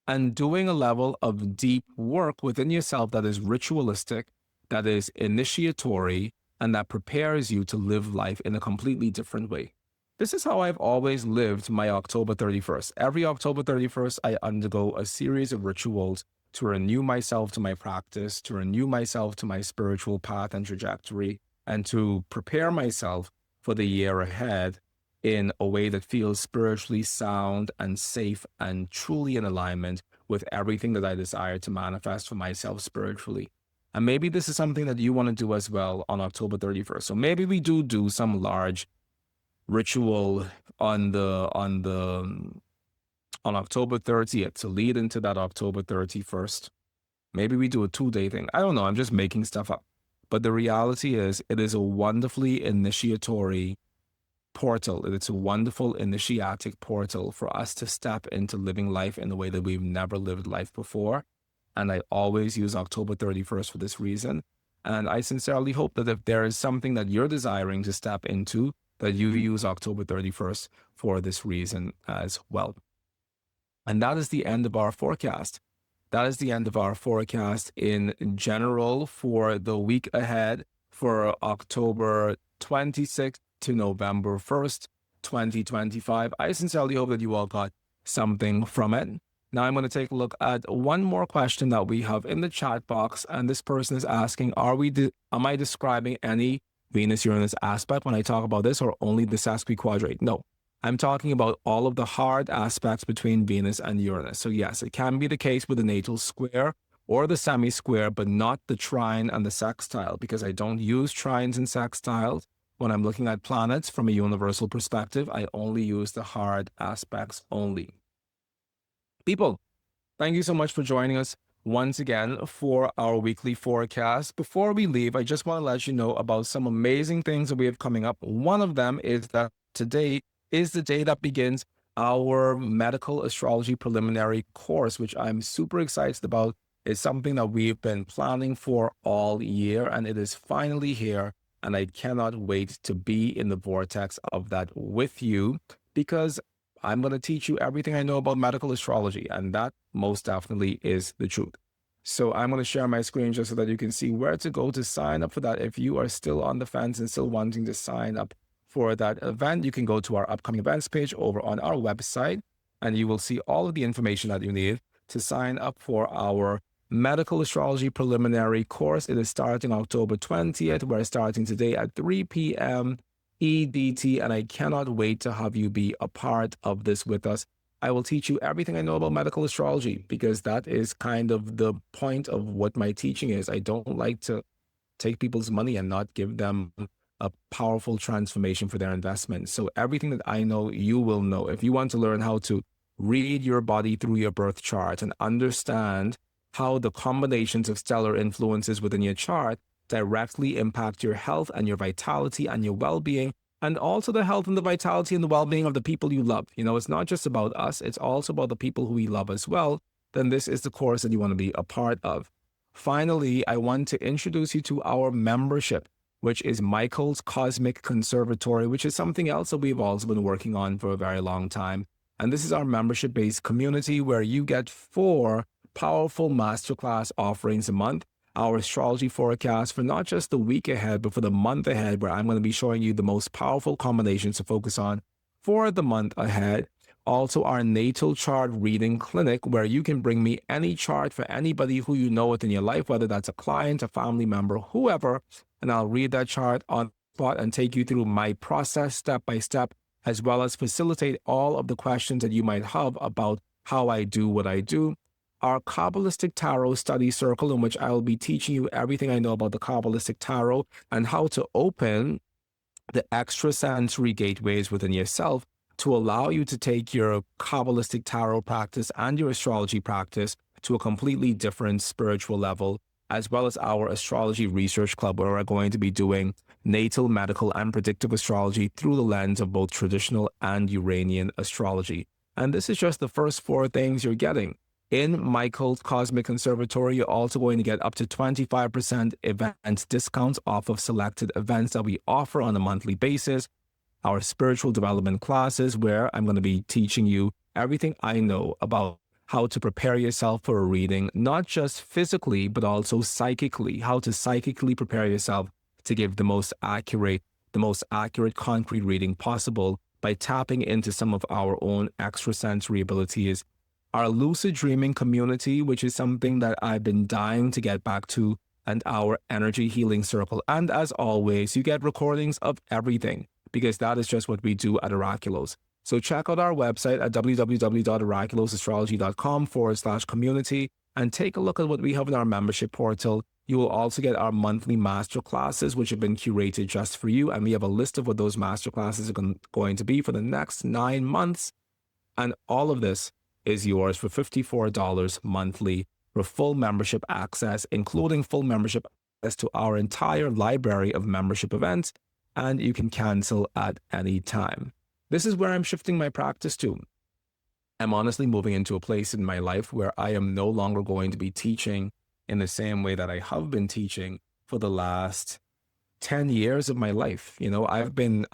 and doing a level of deep work within yourself that is ritualistic, that is initiatory, and that prepares you to live life in a completely different way. This is how I've always lived my October 31st. Every October 31st, I undergo a series of rituals to renew myself to my practice, to renew myself to my spiritual path and trajectory, and to prepare myself for the year ahead in a way that feels spiritually sound and safe and truly in alignment with everything that I desire to manifest for myself spiritually. And maybe this is something that you want to do as well on October 31st. So maybe we do some large ritual on October 30th to lead into that October 31st. Maybe we do a 2-day thing. I don't know. I'm just making stuff up. But the reality is, it is a wonderfully initiatory portal. It's a wonderful initiatic portal for us to step into living life in a way that we've never lived life before. And I always use October 31st for this reason. And I sincerely hope that if there is something that you're desiring to step into, that you use October 31st for this reason as well. And that is the end of our forecast. That is the end of our forecast in general for the week ahead for October 26th to November 1st, 2025. I sincerely hope that you all got something from it. Now I'm going to take a look at one more question that we have in the chat box. And this person is asking, am I describing any Venus-Uranus aspect when I talk about this, or only the Sesquiquadrate? No. I'm talking about all of the hard aspects between Venus and Uranus. So yes, it can be the case with the natal square or the semi-square, but not the trine and the sextile, because I don't use trines and sextiles when I'm looking at planets from a universal perspective. I only use the hard aspects only. People, thank you so much for joining us once again for our weekly forecast. Before we leave, I just want to let you know about some amazing things that we have coming up. One of them is that today is the day that begins our medical astrology preliminary course, which I'm super excited about. It's something that we've been planning for all year, and it is finally here. And I cannot wait to be in the vortex of that with you, because I'm going to teach you everything I know about medical astrology, and that most definitely is the truth. So I'm going to share my screen just so that you can see where to go to sign up for that. If you are still on the fence and still wanting to sign up for that event, you can go to our upcoming events page over on our website, and you will see all of the information that you need to sign up for our medical astrology preliminary course. It is starting October 20th. We're starting today at 3 p.m. EDT, and I cannot wait to have you be a part of this with us. I will teach you everything I know about medical astrology, because that is kind of the point of what my teaching is. I don't like to take people's money and not give them a powerful transformation for their investment. So everything that I know, you will know. If you want to learn how to read your body through your birth chart and understand how the combinations of stellar influences within your chart directly impact your health and your vitality and your well-being, and also the health and the vitality and the well-being of the people you love. You know, it's not just about us, it's also about the people who we love as well. Then this is the course that you want to be a part of. Finally, I want to introduce you to our membership, which is Mychal's Cosmic Conservatory, which is something else that we've also been working on for a very long time. And this is our membership-based community where you get 4 powerful masterclass offerings a month. Our astrology forecast for not just the week ahead, but for the month ahead, where I'm going to be showing you the most powerful combinations to focus on for the month ahead. Also, our natal chart reading clinic, where you can bring me any chart for anybody who you know within your life, whether that's a client, a family member, whoever, and I'll read that chart on the spot and take you through my process step by step, as well as facilitate all of the questions that you might have about how I do what I do. Our Kabbalistic Tarot Study Circle, in which I will be teaching you everything I know about the Kabbalistic Tarot and how to open the extrasensory gateways within yourself to allow you to take your Kabbalistic Tarot practice and your astrology practice to a completely different spiritual level, as well as our Astrology Research Club, where we're going to be doing natal, medical, and predictive astrology through the lens of both traditional and Uranian astrology. And this is just the first 4 things you're getting. In Mychal's Cosmic Conservatory, you're also going to get up to 25% event discounts off of selected events that we offer on a monthly basis. Our spiritual development classes, where I'm going to be teaching you everything I know about how to prepare yourself for a reading, not just physically, but also psychically, how to psychically prepare yourself to give the most accurate concrete reading possible by tapping into some of our own extrasensory abilities. Our lucid dreaming community, which is something that I've been dying to get back to, and our energy healing circle. And as always, you get recordings of everything, because that is just what we do at Oraculos. So check out our website at www.oraculosastrology.com/community and take a look at what we have in our membership portal. You will also get our monthly masterclasses, which have been curated just for you. And we have a list of what those masterclasses are going to be for the next 9 months. And all of this is yours for $54 monthly for full membership access, including full membership access to our entire library of membership events, and you can cancel at any time. This is where I'm shifting my practice to. I'm honestly moving into a place in my life where I am no longer going to be teaching in the same way that I have been teaching for the last 10 years of my life. You know, I've been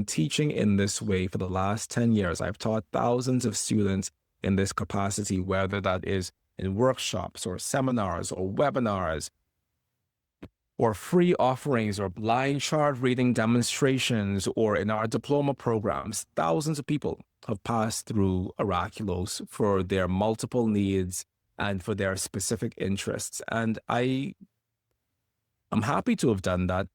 teaching in this way for the last 10 years. I've taught thousands of students in this capacity, whether that is in workshops or seminars or webinars or free offerings or blind chart reading demonstrations or in our diploma programs. Thousands of people have passed through Oraculos for their multiple needs and for their specific interests. And I'm happy to have done that,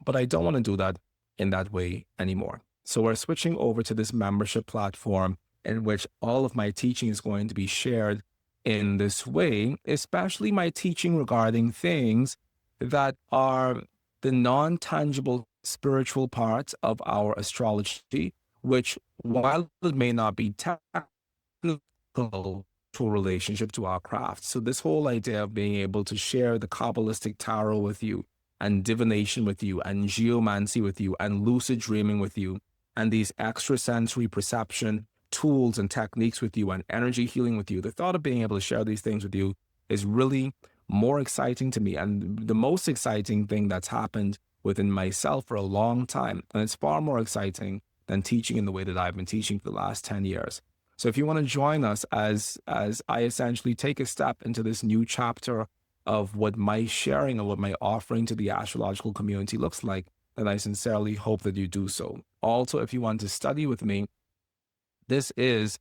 but I don't want to do that in that way anymore. So we're switching over to this membership platform in which all of my teaching is going to be shared in this way, especially my teaching regarding things that are the non-tangible spiritual parts of our astrology, which, while it may not be technical to a relationship to our craft. So this whole idea of being able to share the Kabbalistic Tarot with you, and divination with you, and geomancy with you, and lucid dreaming with you, and these extrasensory perception tools and techniques with you, and energy healing with you. The thought of being able to share these things with you is really more exciting to me, and the most exciting thing that's happened within myself for a long time. And it's far more exciting than teaching in the way that I've been teaching for the last 10 years. So if you want to join us as I essentially take a step into this new chapter of what my sharing or what my offering to the astrological community looks like, then I sincerely hope that you do so. Also, if you want to study with me, this is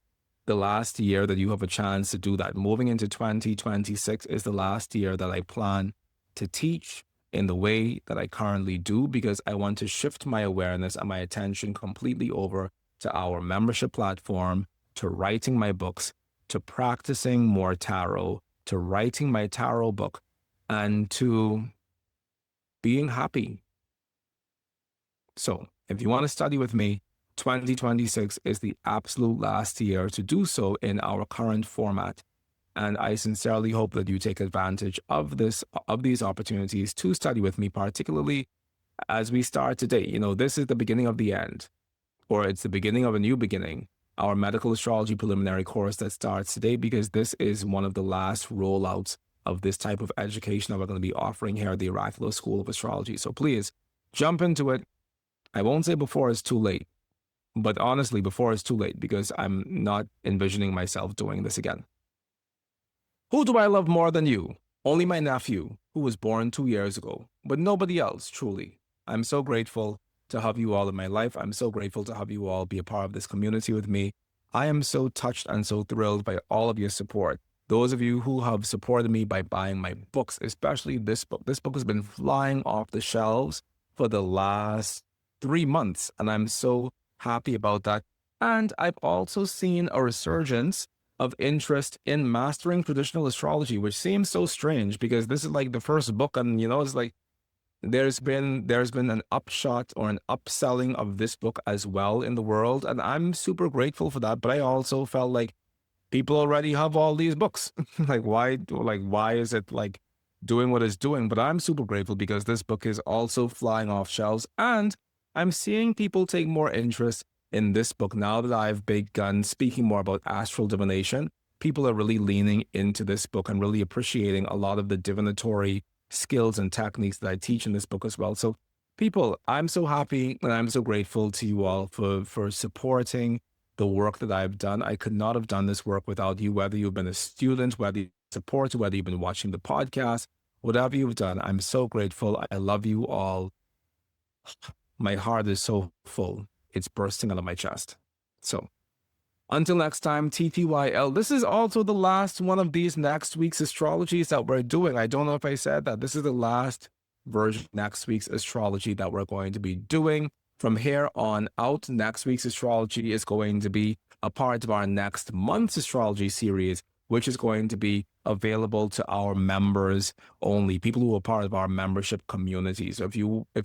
the last year that you have a chance to do that. Moving into 2026 is the last year that I plan to teach in the way that I currently do, because I want to shift my awareness and my attention completely over to our membership platform, to writing my books, to practicing more tarot, to writing my tarot book, and to being happy. So if you want to study with me, 2026 is the absolute last year to do so in our current format. And I sincerely hope that you take advantage of these opportunities to study with me, particularly as we start today. You know, this is the beginning of the end, or it's the beginning of a new beginning. Our medical astrology preliminary course that starts today, because this is one of the last rollouts of this type of education that we're going to be offering here at the Oraculos School of Astrology. So please jump into it. I won't say before it's too late, but honestly, before it's too late, because I'm not envisioning myself doing this again. Who do I love more than you? Only my nephew, who was born 2 years ago, but nobody else, truly. I'm so grateful to have you all in my life. I'm so grateful to have you all be a part of this community with me. I am so touched and so thrilled by all of your support. Those of you who have supported me by buying my books, especially this book. This book has been flying off the shelves for the last 3 months, and I'm so happy about that. And I've also seen a resurgence of interest in mastering traditional astrology, which seems so strange because this is like the first book, and it's like there's been an upshot or an upselling of this book as well in the world, and I'm super grateful for that. But I also felt like people already have all these books. why is it like doing what it's doing? But I'm super grateful because this book is also flying off shelves, and I'm seeing people take more interest in this book now that I've begun speaking more about astral divination. People are really leaning into this book and really appreciating a lot of the divinatory skills and techniques that I teach in this book as well. So people, I'm so happy and I'm so grateful to you all for supporting the work that I've done. I could not have done this work without you, whether you've been a student, whether you support, whether you've been watching the podcast, whatever you've done. I'm so grateful. I love you all. My heart is so full. It's bursting out of my chest. So until next time, TTYL. This is also the last one of these next week's astrologies that we're doing. I don't know if I said that. This is the last version of next week's astrology that we're going to be doing. From here on out, next week's astrology is going to be a part of our next month's astrology series, which is going to be available to our members only, people who are part of our membership community. So if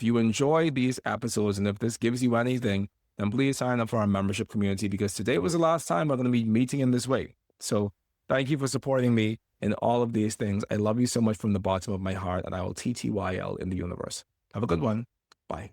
you enjoy these episodes and if this gives you anything, then please sign up for our membership community, because today was the last time we're going to be meeting in this way. So thank you for supporting me in all of these things. I love you so much from the bottom of my heart, and I will TTYL in the universe. Have a good one. Bye.